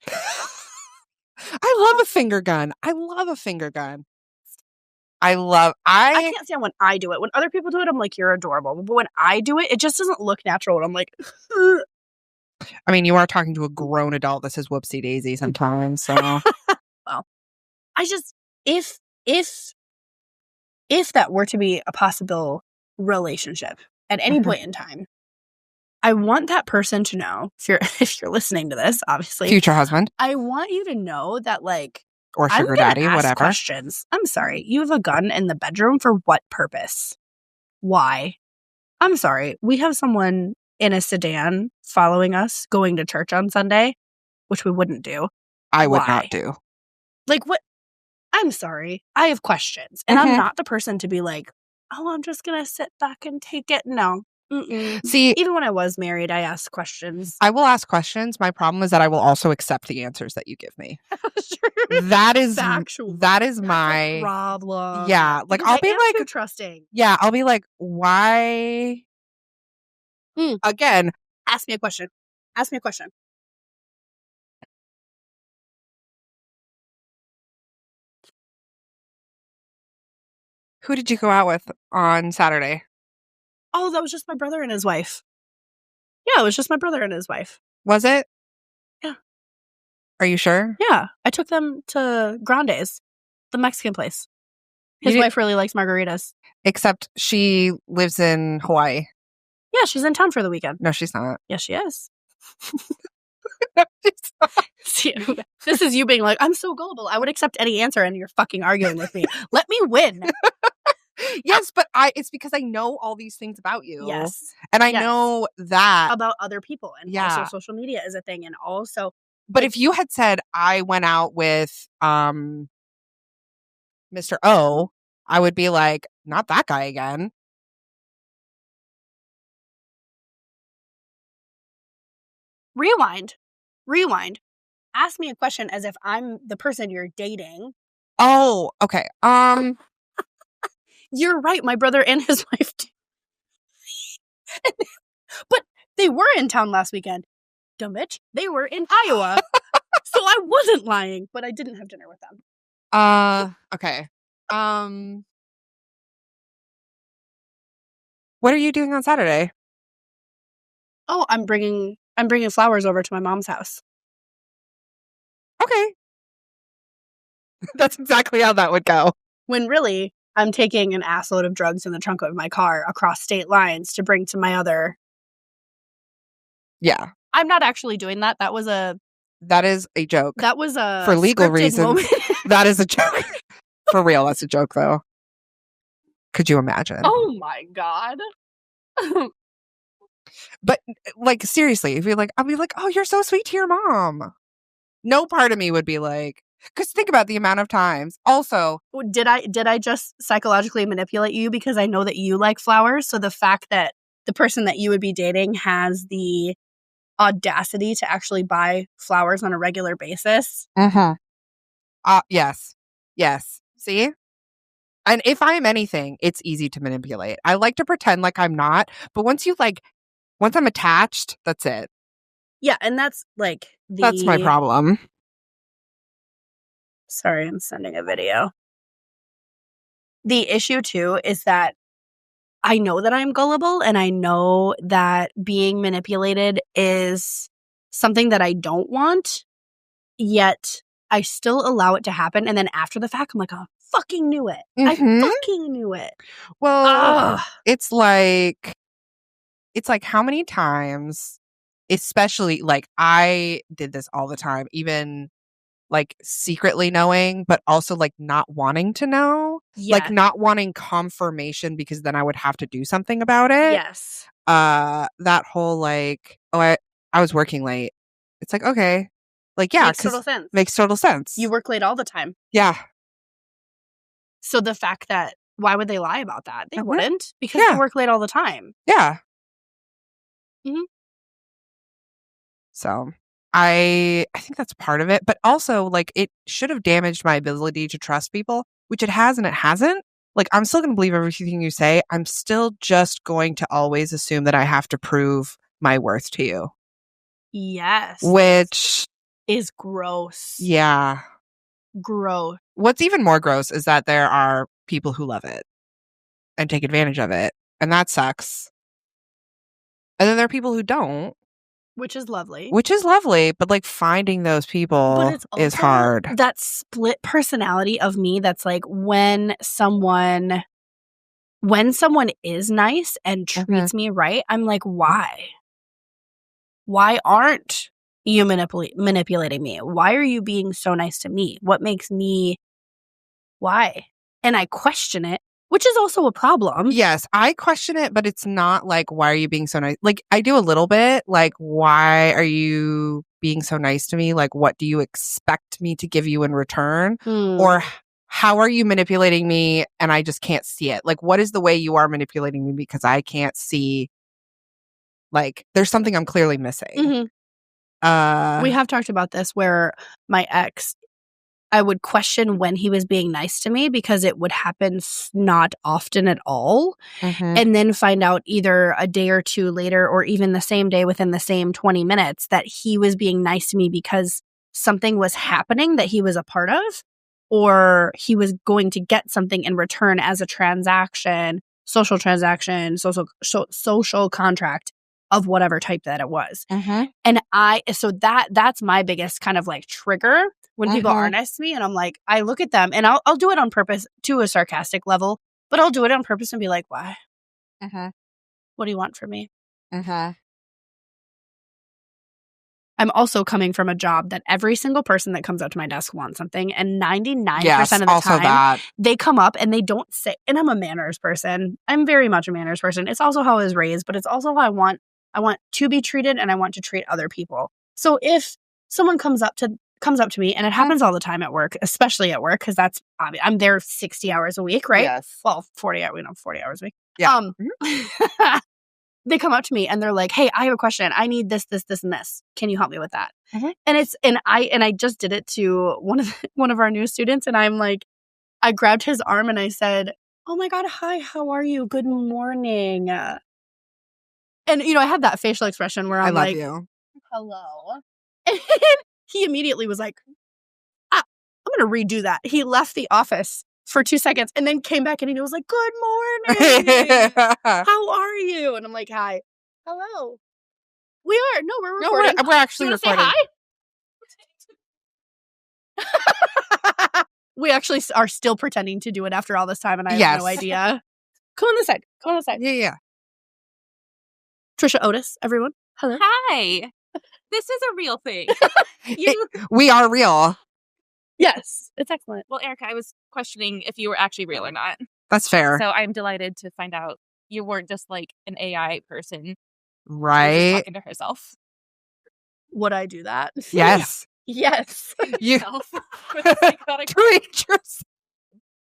I love a finger gun. I can't stand when I do it. When other people do it, I'm like, you're adorable. But when I do it, it just doesn't look natural. And I'm like, I mean, you are talking to a grown adult. This is whoopsie daisy sometimes, so. Well, I just, if that were to be a possible relationship at any point in time, I want that person to know, if you're listening to this, obviously. Future husband. I want you to know that, like, or sugar daddy, whatever. Questions. I'm sorry. You have a gun in the bedroom for what purpose? Why? I'm sorry. We have someone in a sedan following us going to church on Sunday, which we wouldn't do. I would not do. Like, what? I'm sorry. I have questions. And I'm not the person to be like, oh, I'm just going to sit back and take it. No. See, even when I was married, I asked questions. I will ask questions. My problem is that I will also accept the answers that you give me. That is factual. That is my problem. Yeah. Like, I'll be like, trusting. Yeah. I'll be like, why? Again. Ask me a question. Who did you go out with on Saturday? Oh, that was just my brother and his wife. Yeah, it was just my brother and his wife. Was it? Yeah. Are you sure? Yeah. I took them to Grande's, the Mexican place. His wife really likes margaritas. Except she lives in Hawaii. Yeah, she's in town for the weekend. No, she's not. Yes, she is. No, she's not. See, this is you being like, I'm so gullible. I would accept any answer and you're fucking arguing with me. Let me win. Yes, but it's because I know all these things about you. Yes. And I know that. About other people. And also social media is a thing. And also. But if you had said I went out with Mr. O, I would be like, not that guy again. Rewind. Ask me a question as if I'm the person you're dating. Oh, okay. You're right. My brother and his wife do. But they were in town last weekend. Dumb bitch. They were in Iowa. So I wasn't lying, but I didn't have dinner with them. Okay. What are you doing on Saturday? Oh, I'm bringing flowers over to my mom's house. Okay. That's exactly how that would go. When really, I'm taking an assload of drugs in the trunk of my car across state lines to bring to my other. Yeah. I'm not actually doing that. That is a joke. That was a for legal scripted reasons. moment. That is a joke. For real, that's a joke though. Could you imagine? Oh my God. But like seriously, if you're like, I'll be like, oh, you're so sweet to your mom. No part of me would be like, because think about the amount of times. Also, did I just psychologically manipulate you because I know that you like flowers? So the fact that the person that you would be dating has the audacity to actually buy flowers on a regular basis. Yes. See? And if I am anything, it's easy to manipulate. I like to pretend like I'm not, but once I'm attached, that's it. Yeah, and that's like that's my problem. Sorry, I'm sending a video. The issue too is that I know that I'm gullible and I know that being manipulated is something that I don't want, yet I still allow it to happen. And then after the fact, I'm like, oh, fucking knew it. I fucking knew it. Well, it's like how many times, especially like I did this all the time, even like secretly knowing, but also like not wanting to know, like not wanting confirmation because then I would have to do something about it. Yes. That whole like, oh, I was working late. It's like, okay. Like, yeah. Makes total sense. You work late all the time. Yeah. So the fact that, why would they lie about that? They wouldn't, because they work late all the time. Yeah. Mm-hmm. So I think that's part of it, but also like it should have damaged my ability to trust people, which it has and it hasn't. Like I'm still going to believe everything you say. I'm still just going to always assume that I have to prove my worth to you. Yes. Which is gross. Yeah. Gross. What's even more gross is that there are people who love it and take advantage of it, and that sucks. And then there are people who don't. Which is lovely, but like finding those people is hard. That split personality of me that's like when someone is nice and treats me right, I'm like, why? Why aren't you manipulating me? Why are you being so nice to me? What makes me, why? And I question it, which is also a problem. Yes, I question it, but it's not like, why are you being so nice? Like, I do a little bit, like, why are you being so nice to me? Like, what do you expect me to give you in return? Or how are you manipulating me and I just can't see it? Like, what is the way you are manipulating me because I can't see, like, there's something I'm clearly missing. We have talked about this where my ex, I would question when he was being nice to me because it would happen not often at all. And then find out either a day or two later or even the same day within the same 20 minutes that he was being nice to me because something was happening that he was a part of, or he was going to get something in return as a social contract of whatever type that it was. And that's my biggest kind of like trigger when people are nice to me, and I'm like, I look at them and I'll do it on purpose to a sarcastic level, but I'll do it on purpose and be like, why? What do you want from me? I'm also coming from a job that every single person that comes up to my desk wants something, and 99% of the time they come up and they don't say, and I'm a manners person. I'm very much a manners person. It's also how I was raised, but it's also how I want to be treated, and I want to treat other people. So if someone comes up comes up to me, and it happens all the time at work, especially at work, because that's I'm there 60 hours a week, right? Yes. Well, 40 hours a week. Yeah. They come up to me and they're like, "Hey, I have a question. I need this, this, this, and this. Can you help me with that?" Mhm. And I just did it to one of our new students, and I'm like, I grabbed his arm and I said, "Oh my God, hi, how are you? Good morning." And I had that facial expression where I I'm love like, you. "Hello," and he immediately was like, "I'm gonna redo that." He left the office for 2 seconds and then came back and he was like, "Good morning. How are you?" And I'm like, "Hi." "Hello." We're No, recording. we're actually You wanna say recording. hi? We actually are still pretending to do it after all this time, and I have no Yes. idea. Come on this side. Yeah. Trisha Otis, everyone. Hello. Hi. This is a real thing. We are real. Yes, it's excellent. Well, Erika, I was questioning if you were actually real or not. That's fair. So I'm delighted to find out you weren't just like an AI person. Who was just Right? talking to herself. Would I do that? Yes. Yes. You Self with a psychotic. treat yourself.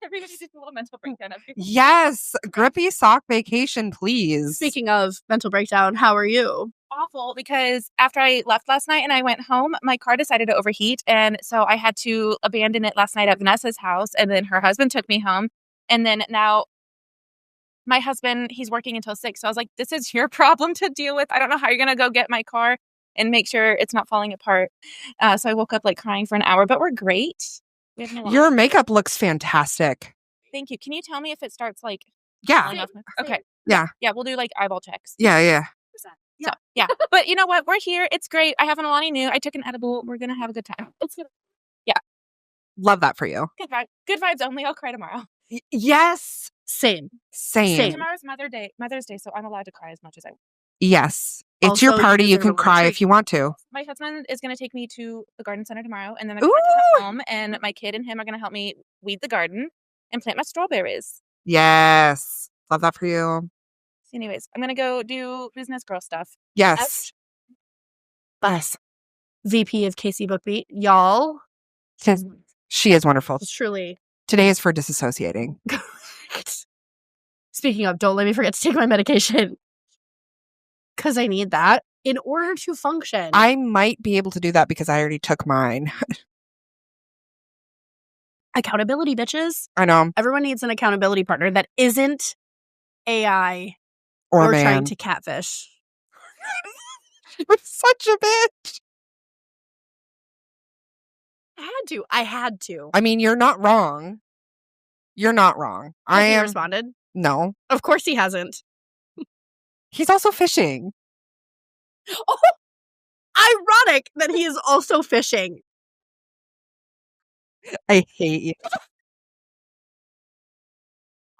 Everybody did a little mental breakdown of you. Yes. Grippy sock vacation, please. Speaking of mental breakdown, how are you? Awful, because after I left last night and I went home, my car decided to overheat. And so I had to abandon it last night at Vanessa's house. And then her husband took me home. And then now my husband, he's working until 6. So I was like, this is your problem to deal with. I don't know how you're going to go get my car and make sure it's not falling apart. So I woke up like crying for an hour, but we're great. We have no Your makeup looks fantastic. Thank you. Can you tell me if it starts like Yeah. falling off? Okay. Yeah. Yeah, we'll do like eyeball checks. Yeah. So, yeah. But you know what? We're here. It's great. I have an Alani new. I took an edible. We're going to have a good time. It's good. Love that for you. Good vibes only. I'll cry tomorrow. Yes. Same. Tomorrow's Mother's Day, so I'm allowed to cry as much as I want. Yes. It's Also, your party. you You deserve can a cry treat. if you want to. My husband is going to take me to the garden center tomorrow, and then I'm going to come home, and my kid and him are going to help me weed the garden and plant my strawberries. Yes. Love that for you. So anyways, I'm going to go do business girl stuff. Yes. Yes. VP of KC Bookbeat. Y'all. She is wonderful. It's truly. Today is for disassociating. Speaking of, don't let me forget to take my medication. Because I need that in order to function. I might be able to do that because I already took mine. Accountability, bitches. I know. Everyone needs an accountability partner that isn't AI Or or man. trying to catfish. You're such a bitch. I had to. I mean, you're not wrong. You're not wrong. Has he responded? No. Of course he hasn't. He's also fishing. Oh, ironic that he is also fishing. I hate you.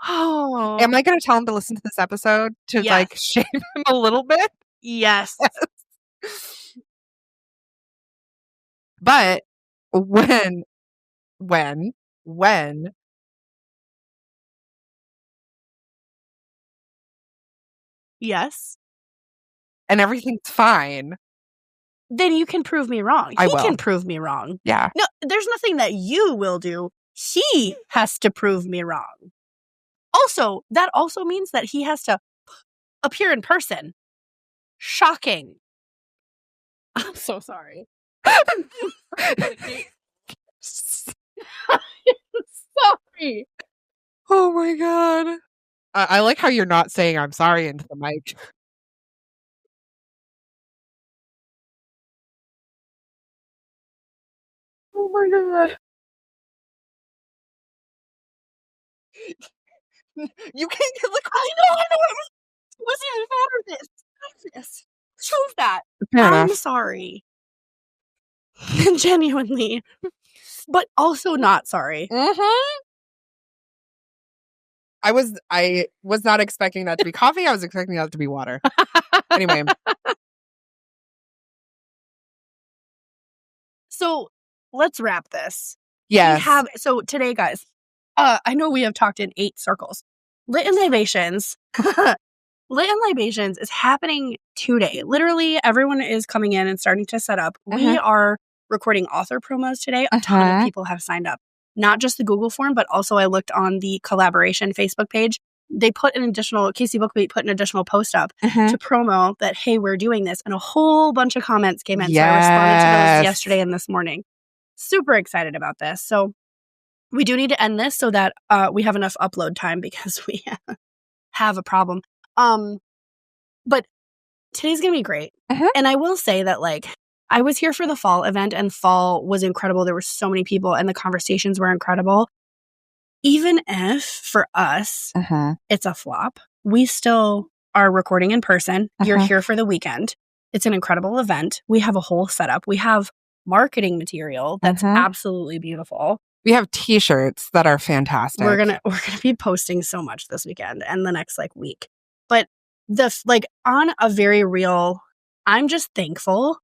Oh. Am I going to tell him to listen to this episode to Yes. like shame him a little bit? Yes. But when Yes. and everything's fine. Then you can prove me wrong. I He will. can prove me wrong. Yeah. No, there's nothing that you will do. He has to prove me wrong. Also, that also means that he has to appear in person. Shocking. I'm so sorry. Sorry. Oh my God. I like how you're not saying I'm sorry into the mic. Oh my God. You can't get like I know. It wasn't even matter this. Prove that. Fair I'm enough. sorry. Genuinely. But also not sorry. Mm-hmm. I was not expecting that to be coffee. I was expecting that to be water. Anyway. So let's wrap this. Yes. So today, guys, I know we have talked in 8 circles. Lit Libations. Lit Libations is happening today. Literally, everyone is coming in and starting to set up. We are recording author promos today. A ton of people have signed up. Not just the Google form, but also I looked on the collaboration Facebook page. They put an additional, Casey Bookbeat put an additional post up to promo that, hey, we're doing this. And a whole bunch of comments came in. So I responded to those yesterday and this morning. Super excited about this. So we do need to end this so that we have enough upload time because we have a problem. But today's going to be great. And I will say that, like, I was here for the fall event and fall was incredible. There were so many people and the conversations were incredible. Even if for us, it's a flop, we still are recording in person. You're here for the weekend. It's an incredible event. We have a whole setup. We have marketing material that's absolutely beautiful. We have t-shirts that are fantastic. We're gonna be posting so much this weekend and the next like week. But on a very real, I'm just thankful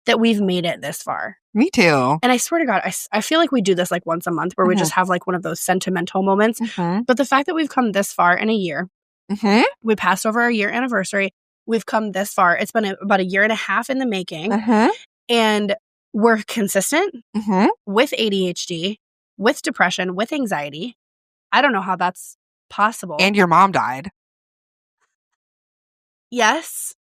that we've made it this far. Me too. And I swear to God, I feel like we do this like once a month where we just have like one of those sentimental moments. But the fact that we've come this far in a year, we passed over our year anniversary. We've come this far. It's been about a year and a half in the making. And we're consistent with ADHD, with depression, with anxiety. I don't know how that's possible. And your mom died. Yes.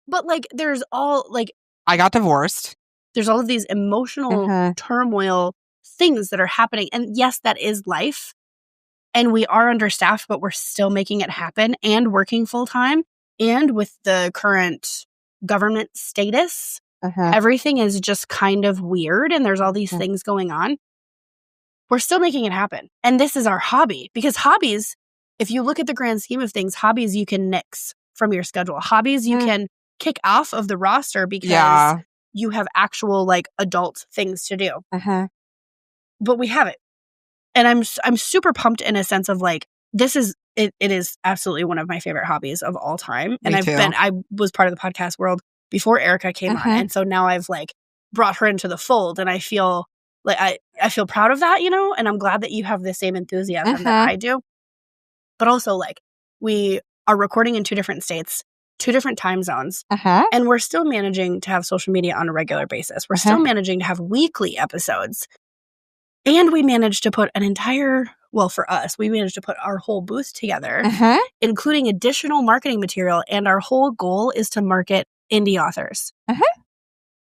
But like there's all like I got divorced. There's all of these emotional turmoil things that are happening. And yes, that is life. And we are understaffed, but we're still making it happen and working full time. And with the current government status, everything is just kind of weird. And there's all these things going on. We're still making it happen. And this is our hobby. Because hobbies, if you look at the grand scheme of things, hobbies you can nix from your schedule. Hobbies you can kick off of the roster because you have actual like adult things to do. But we have it. And I'm super pumped in a sense of like, this is, it is absolutely one of my favorite hobbies of all time. And I was part of the podcast world before Erika came on. And so now I've like brought her into the fold and I feel like I feel proud of that, you know, and I'm glad that you have the same enthusiasm that I do. But also like we are recording in 2 different states, 2 different time zones. And we're still managing to have social media on a regular basis. We're still managing to have weekly episodes. And we managed to put for us, we managed to put our whole booth together, including additional marketing material. And our whole goal is to market indie authors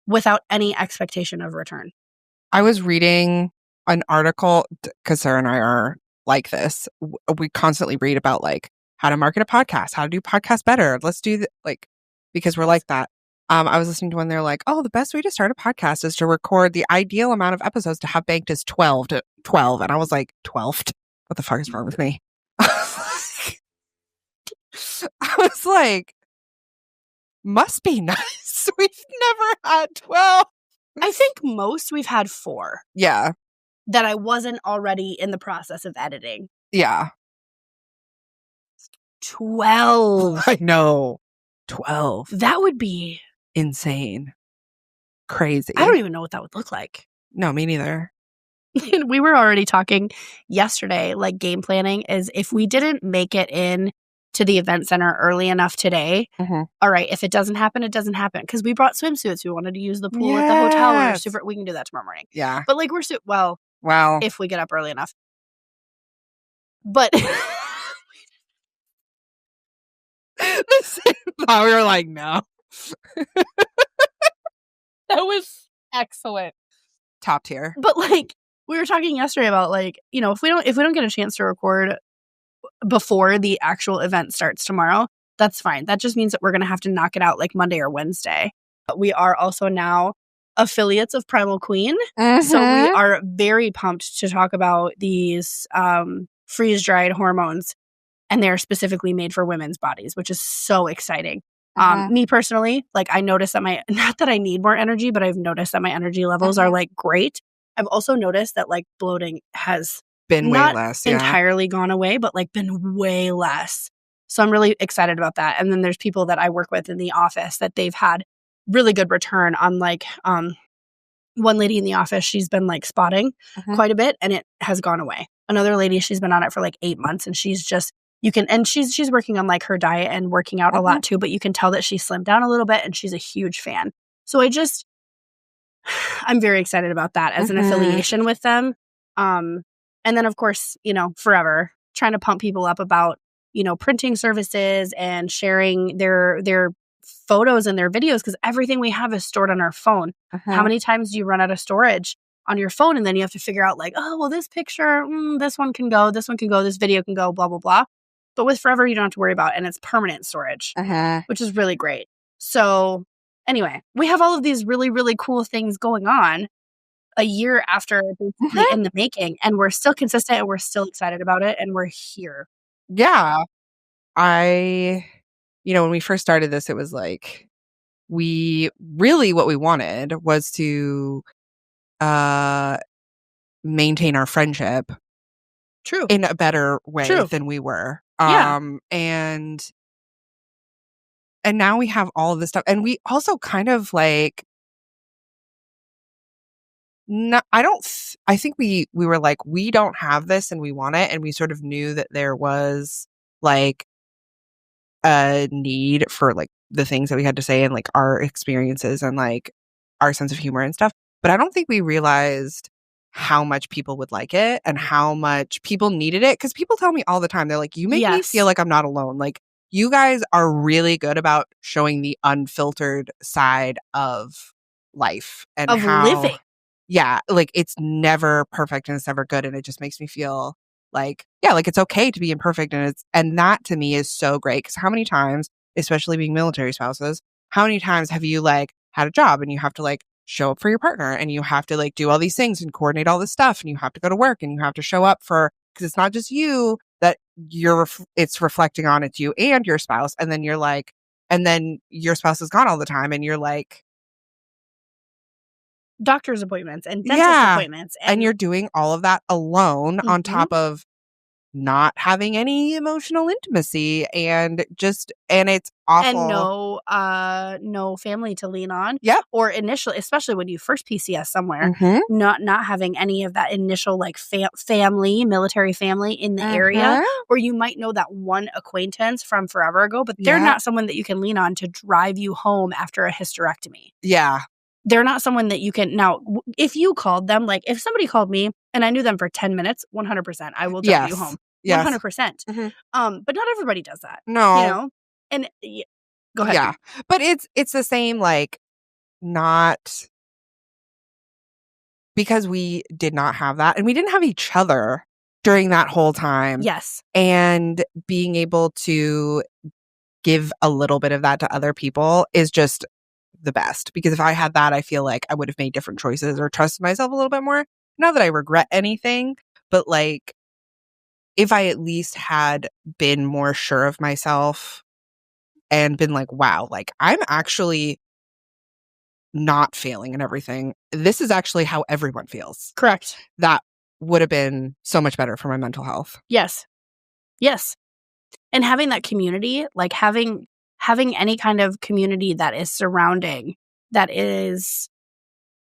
without any expectation of return. I was reading an article, because Sarah and I are like this. We constantly read about like how to market a podcast, how to do podcasts better. Let's do because we're like that. I was listening to one. They're like, oh, the best way to start a podcast is to record the ideal amount of episodes to have banked is 12. And I was like, 12? What the fuck is wrong with me? I was like, must be nice. We've never had 12. I think most we've had 4. Yeah. That I wasn't already in the process of editing. Yeah. 12. I know. 12. That would be insane. Crazy. I don't even know what that would look like. No, me neither. We were already talking yesterday, like game planning is if we didn't make it in to the event center early enough today, all right, if it doesn't happen, it doesn't happen. Because we brought swimsuits. We wanted to use the pool at the hotel. We can do that tomorrow morning. Yeah. But like wow. If we get up early enough. But we were like, no. That was excellent. Top tier. But like we were talking yesterday about like, you know, if we don't get a chance to record before the actual event starts tomorrow, that's fine. That just means that we're going to have to knock it out like Monday or Wednesday. We are also now affiliates of Primal Queen. So we are very pumped to talk about these freeze-dried hormones. And they're specifically made for women's bodies, which is so exciting. Me personally, like I noticed that not that I need more energy, but I've noticed that my energy levels are like great. I've also noticed that like bloating has been way not less, entirely gone away, but like been way less. So I'm really excited about that. And then there's people that I work with in the office that they've had really good return on like, one lady in the office, she's been like spotting quite a bit and it has gone away. Another lady, she's been on it for like 8 months and she's just, she's working on like her diet and working out a lot too, but you can tell that she slimmed down a little bit and she's a huge fan. So I'm very excited about that as an affiliation with them. And then, of course, forever trying to pump people up about, printing services and sharing their photos and their videos, because everything we have is stored on our phone. How many times do you run out of storage on your phone, and then you have to figure out like, oh, well, this picture, this one can go, this video can go, blah, blah, blah. But with Forever, you don't have to worry about, and it's permanent storage, which is really great. So anyway, we have all of these really, really cool things going on a year after basically in the making, and we're still consistent and we're still excited about it, and we're here. Yeah. When we first started this, it was like, what we wanted was to maintain our friendship. True. In a better way than we were. And now we have all of this stuff. And we also kind of like, I think we were like, we don't have this and we want it. And we sort of knew that there was like a need for like the things that we had to say and like our experiences and like our sense of humor and stuff. But I don't think we realized how much people would like it and how much people needed it. Because people tell me all the time, they're like, you make me feel like I'm not alone. Like, you guys are really good about showing the unfiltered side of life and of living. Yeah, like it's never perfect and it's never good, and it just makes me feel like, like it's okay to be imperfect, and that to me is so great. Because how many times, especially being military spouses, how many times have you like had a job and you have to like show up for your partner and you have to like do all these things and coordinate all this stuff and you have to go to work and you have to show up because it's not just you that it's reflecting on, it's you and your spouse. And then you're like, and then your spouse is gone all the time and you're like, doctor's appointments and dentist appointments. And you're doing all of that alone on top of not having any emotional intimacy and it's awful. And no family to lean on. Yeah. Or initially, especially when you first PCS somewhere, not having any of that initial like family, military family in the area, or you might know that one acquaintance from forever ago, but they're not someone that you can lean on to drive you home after a hysterectomy. Yeah. They're not someone that you can. Now, if you called them, like if somebody called me and I knew them for 10 minutes, 100%, I will drive you home. 100%. But not everybody does that. No. And go ahead. Yeah. But it's the same, like, not because we did not have that and we didn't have each other during that whole time. Yes. And being able to give a little bit of that to other people is just the best, because if I had that, I feel like I would have made different choices or trusted myself a little bit more. Not that I regret anything, but like if I at least had been more sure of myself and been like, wow, like I'm actually not failing and everything. This is actually how everyone feels. Correct. That would have been so much better for my mental health. Yes. And having that community, like having any kind of community that is surrounding, that is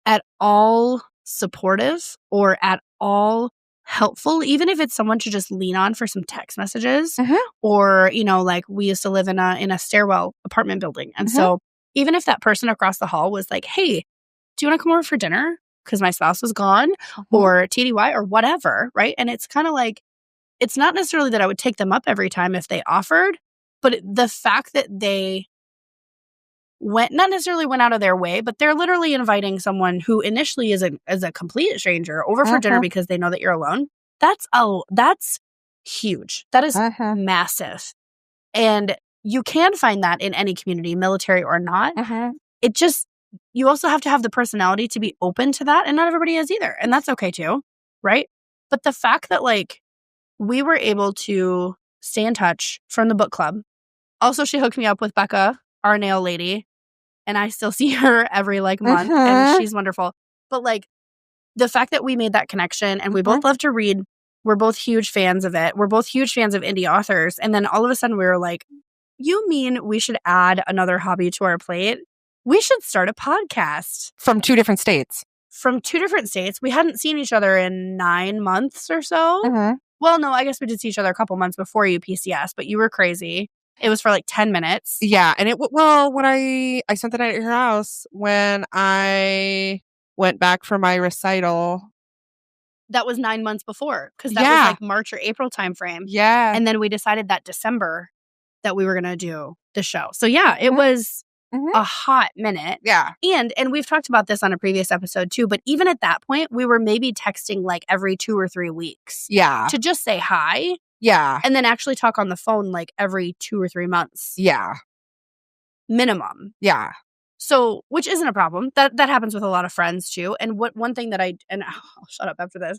at all supportive or at all helpful, even if it's someone to just lean on for some text messages, or, like we used to live in a stairwell apartment building. And so even if that person across the hall was like, hey, do you want to come over for dinner? Because my spouse was gone or TDY or whatever, right? And it's kind of like, it's not necessarily that I would take them up every time if they offered, but the fact that they not necessarily went out of their way, but they're literally inviting someone who initially is a complete stranger over for dinner because they know that you're alone. That's huge. That is massive. And you can find that in any community, military or not. It just, you also have to have the personality to be open to that. And not everybody is either. And that's okay too. Right. But the fact that like we were able to stay in touch from the book club. Also, she hooked me up with Becca, our nail lady. And I still see her every like month and she's wonderful. But like the fact that we made that connection and we both love to read, we're both huge fans of it. We're both huge fans of indie authors. And then all of a sudden we were like, you mean we should add another hobby to our plate? We should start a podcast. From 2 different states. We hadn't seen each other in 9 months or so. Well, no, I guess we did see each other a couple months before you PCS, but you were crazy. It was for like 10 minutes. Yeah. And when I spent the night at your house when I went back for my recital. That was 9 months before, because that Yeah. was like March or April timeframe. Yeah. And then we decided that December that we were going to do the show. So yeah, it was a hot minute. Yeah. And we've talked about this on a previous episode too, but even at that point, we were maybe texting like every 2 or 3 weeks Yeah. to just say hi. Yeah. And then actually talk on the phone like every 2 or 3 months. Yeah. Minimum. Yeah. So, which isn't a problem. That happens with a lot of friends too. And one thing that I'll shut up after this.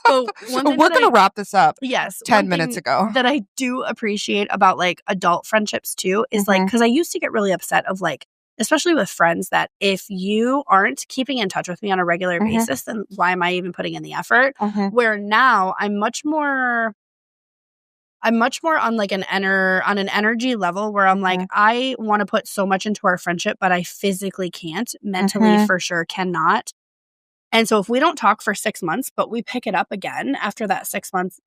So we're going to wrap this up. Yes. 10 minutes ago. That I do appreciate about like adult friendships too is like, because I used to get really upset of like, especially with friends, that if you aren't keeping in touch with me on a regular basis, then why am I even putting in the effort? Where now I'm much more on like an energy level where I'm like, I want to put so much into our friendship, but I physically can't. Mentally for sure cannot. And so if we don't talk for 6 months, but we pick it up again after that 6 month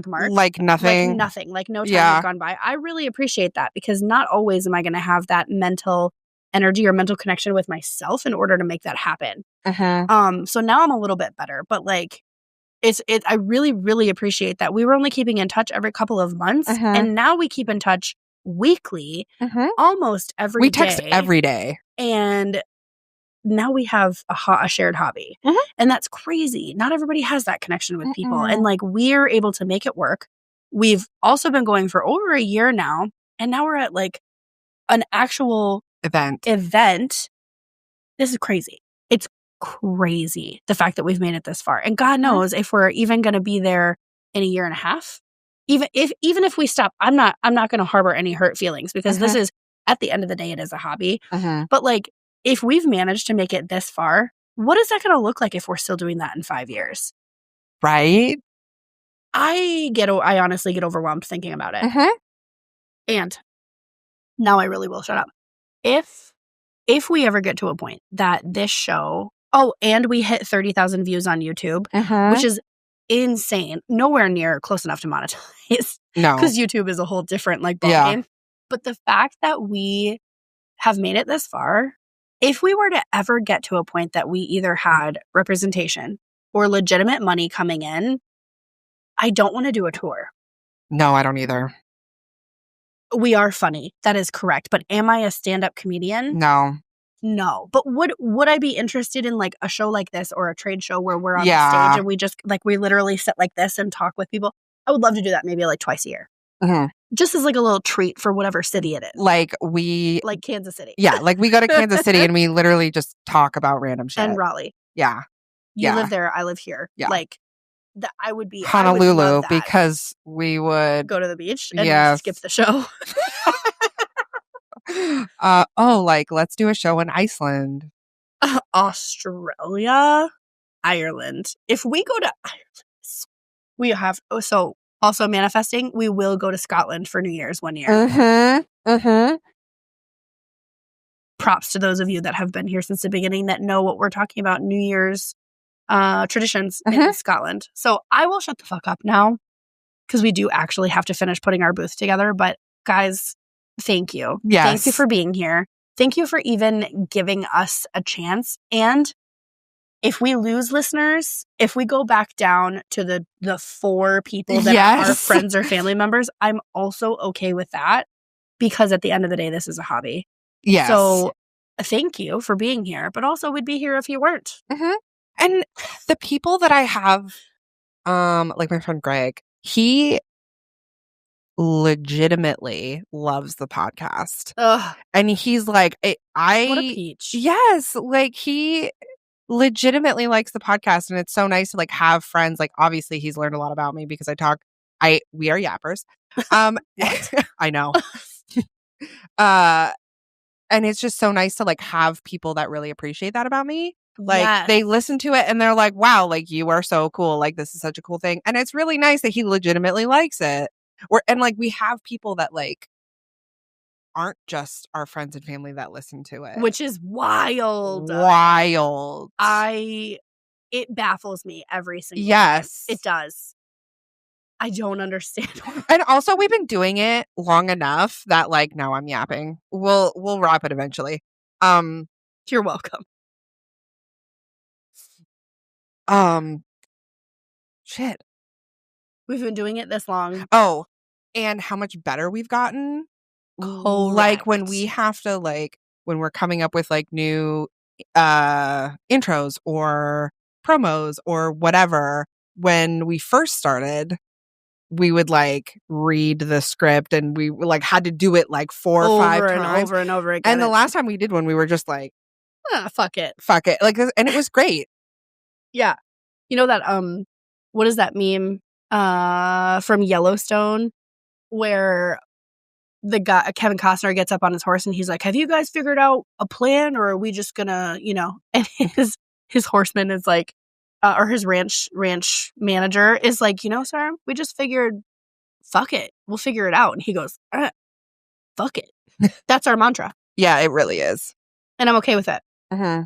mark, like nothing, like no time has gone by. I really appreciate that, because not always am I going to have that mental energy or mental connection with myself in order to make that happen. So now I'm a little bit better, but like I really, really appreciate that we were only keeping in touch every couple of months, and now we keep in touch weekly, almost every day. We text every day. And now we have a shared hobby. And that's crazy. Not everybody has that connection with people. And like, we're able to make it work. We've also been going for over a year now. And now we're at like an actual event. This is crazy. It's crazy, the fact that we've made it this far. And God knows if we're even going to be there in a year and a half. Even if we stop, I'm not going to harbor any hurt feelings, because this is, at the end of the day, it is a hobby. But like, if we've managed to make it this far, what is that going to look like if we're still doing that in 5 years? Right? I honestly get overwhelmed thinking about it. And now I really will shut up. If we ever get to a point that this show, and we hit 30,000 views on YouTube, which is insane, nowhere near close enough to monetize. No. Because YouTube is a whole different like ballgame. But the fact that we have made it this far, if we were to ever get to a point that we either had representation or legitimate money coming in, I don't want to do a tour. No, I don't either. We are funny. That is correct. But am I a stand-up comedian? No. But would I be interested in like a show like this or a trade show where we're on the stage and we just like, we literally sit like this and talk with people? I would love to do that maybe like twice a year. Just as like a little treat for whatever city it is. Like Kansas City. Yeah, like we go to Kansas City and we literally just talk about random shit. And Raleigh. Yeah. You live there, I live here. Yeah. Like I would be Honolulu, because we would go to the beach and skip the show. Like let's do a show in Iceland. Australia, Ireland. If we go to Ireland, we have also manifesting, we will go to Scotland for New Year's one year. Props to those of you that have been here since the beginning that know what we're talking about, New Year's traditions in Scotland. So I will shut the fuck up now, because we do actually have to finish putting our booth together. But guys, thank you. Yes. Thank you for being here. Thank you for even giving us a chance. And if we lose listeners, if we go back down to the 4 people that are our friends or family members, I'm also okay with that, because at the end of the day, this is a hobby. Yes. So thank you for being here, but also we'd be here if you weren't. And the people that I have, like my friend Greg, he legitimately loves the podcast. And he's like, what a peach. Yes. Like he legitimately likes the podcast, and it's so nice to like have friends. Like obviously he's learned a lot about me because we are yappers. I know. And it's just so nice to like have people that really appreciate that about me. Like they listen to it and they're like, wow, like you are so cool. Like this is such a cool thing. And it's really nice that he legitimately likes it. And like we have people that like aren't just our friends and family that listen to it. Which is wild. It baffles me every single time. It does. I don't understand. And also we've been doing it long enough that like now I'm yapping. We'll wrap it eventually. You're welcome. Shit. We've been doing it this long. Oh, and how much better we've gotten. Like when we have to when we're coming up with new intros or promos or whatever, when we first started, we would read the script and we had to do it 4 or 5 times over and over again. And the last time we did one, we were just fuck it. And it was great. Yeah. You know that what is that meme from Yellowstone where the guy Kevin Costner gets up on his horse and he's like, have you guys figured out a plan, or are we just gonna, and his horseman is or his ranch manager is sir, we just figured, fuck it, we'll figure it out. And he goes, fuck it. That's our mantra. Yeah, it really is. And I'm okay with it. Mm-hmm.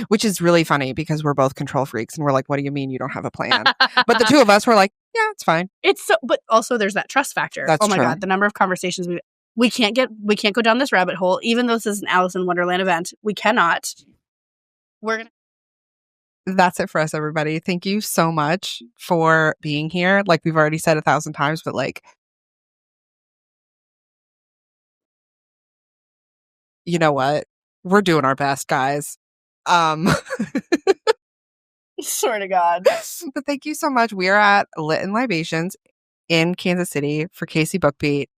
Which is really funny because we're both control freaks and we're like, what do you mean you don't have a plan? But the two of us were like, yeah, it's fine. But also there's that trust factor. That's oh my true. God, the number of conversations we can't go down this rabbit hole, even though this is an Alice in Wonderland event. We cannot. That's it for us, everybody. Thank you so much for being here. We've already said 1,000 times, but you know what? We're doing our best, guys. Swear to God. But thank you so much. We are at Lit Libations in Kansas City for Casey Book Beat.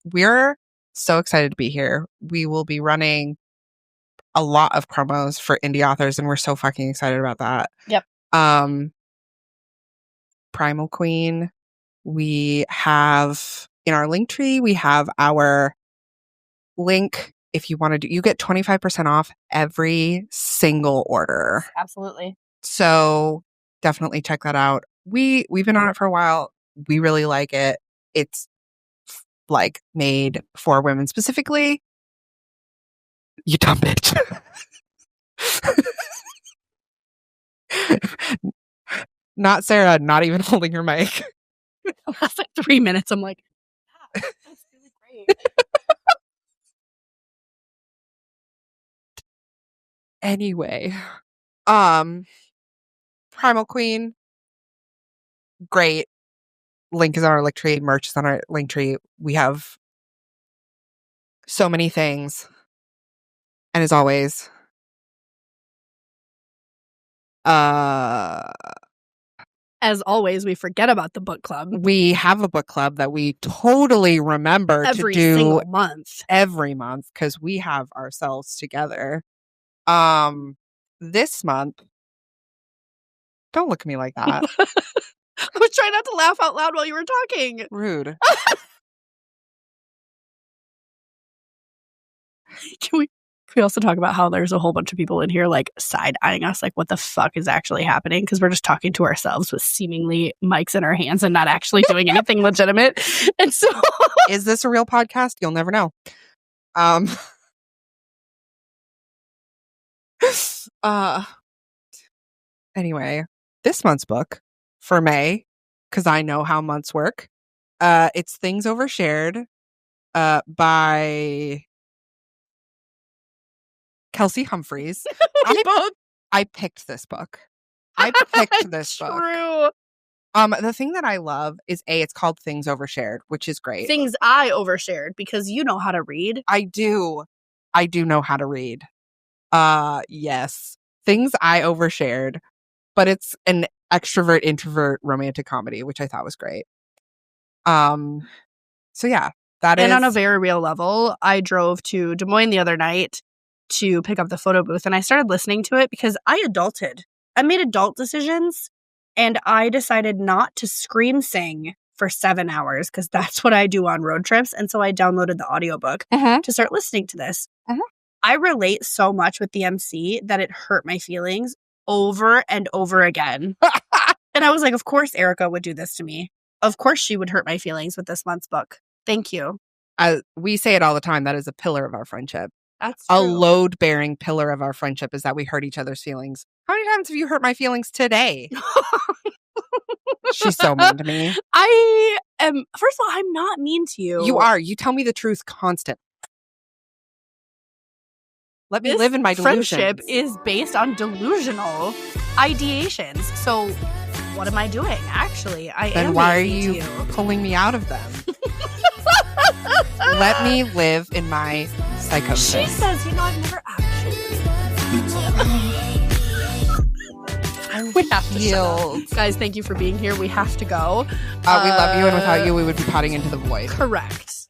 We're so excited to be here. We will be running a lot of promos for indie authors, and we're so fucking excited about that. Yep. Primal Queen. We have in our link tree, we have our link. If you want to you get 25% off every single order. Absolutely. So definitely check that out. We've been on it for a while. We really like it. It's made for women specifically. You dumb bitch. Not Sarah, not even holding her mic. The last 3 minutes, I'm like, yeah, that's really great. Anyway, Primal Queen, great. Link is on our link tree. Merch is on our link tree. We have so many things. And as always, we forget about the book club. We have a book club that we totally remember every to do single month. Every month, because we have ourselves together. This month, don't look at me like that. I was trying not to laugh out loud while you were talking. Rude. Can we also talk about how there's a whole bunch of people in here side-eyeing us, what the fuck is actually happening? Because we're just talking to ourselves with seemingly mics in our hands and not actually doing anything legitimate. And so is this a real podcast? You'll never know. Anyway, this month's book for May, because I know how months work. It's Things Overshared by Kelsey Humphreys. I picked this book. I picked this book. True. The thing that I love is it's called Things Overshared, which is great. Things I overshared, because you know how to read. I do know how to read. Yes. Things I Overshared, but it's an extrovert introvert romantic comedy, which I thought was great. So yeah, and on a very real level, I drove to Des Moines the other night to pick up the photo booth, and I started listening to it because I adulted. I made adult decisions, and I decided not to scream sing for 7 hours because that's what I do on road trips. And so I downloaded the audiobook to start listening to this. I relate so much with the MC that it hurt my feelings over and over again. And I was like, of course Erika would do this to me. Of course she would hurt my feelings with this month's book. Thank you. We say it all the time. That is a pillar of our friendship. That's true. A load-bearing pillar of our friendship is that we hurt each other's feelings. How many times have you hurt my feelings today? She's so mean to me. First of all, I'm not mean to you. You are. You tell me the truth constant. Let me live in my delusions. Friendship is based on delusional. ideations. So what am I doing? Actually, I am. Then why are being mean you to you. pulling me out of them? Let me live in my psychosis. She says, I've never actually. We have to Healed. Guys, thank you for being here. We have to go. We love you, and without you, we would be potting into the void. Correct.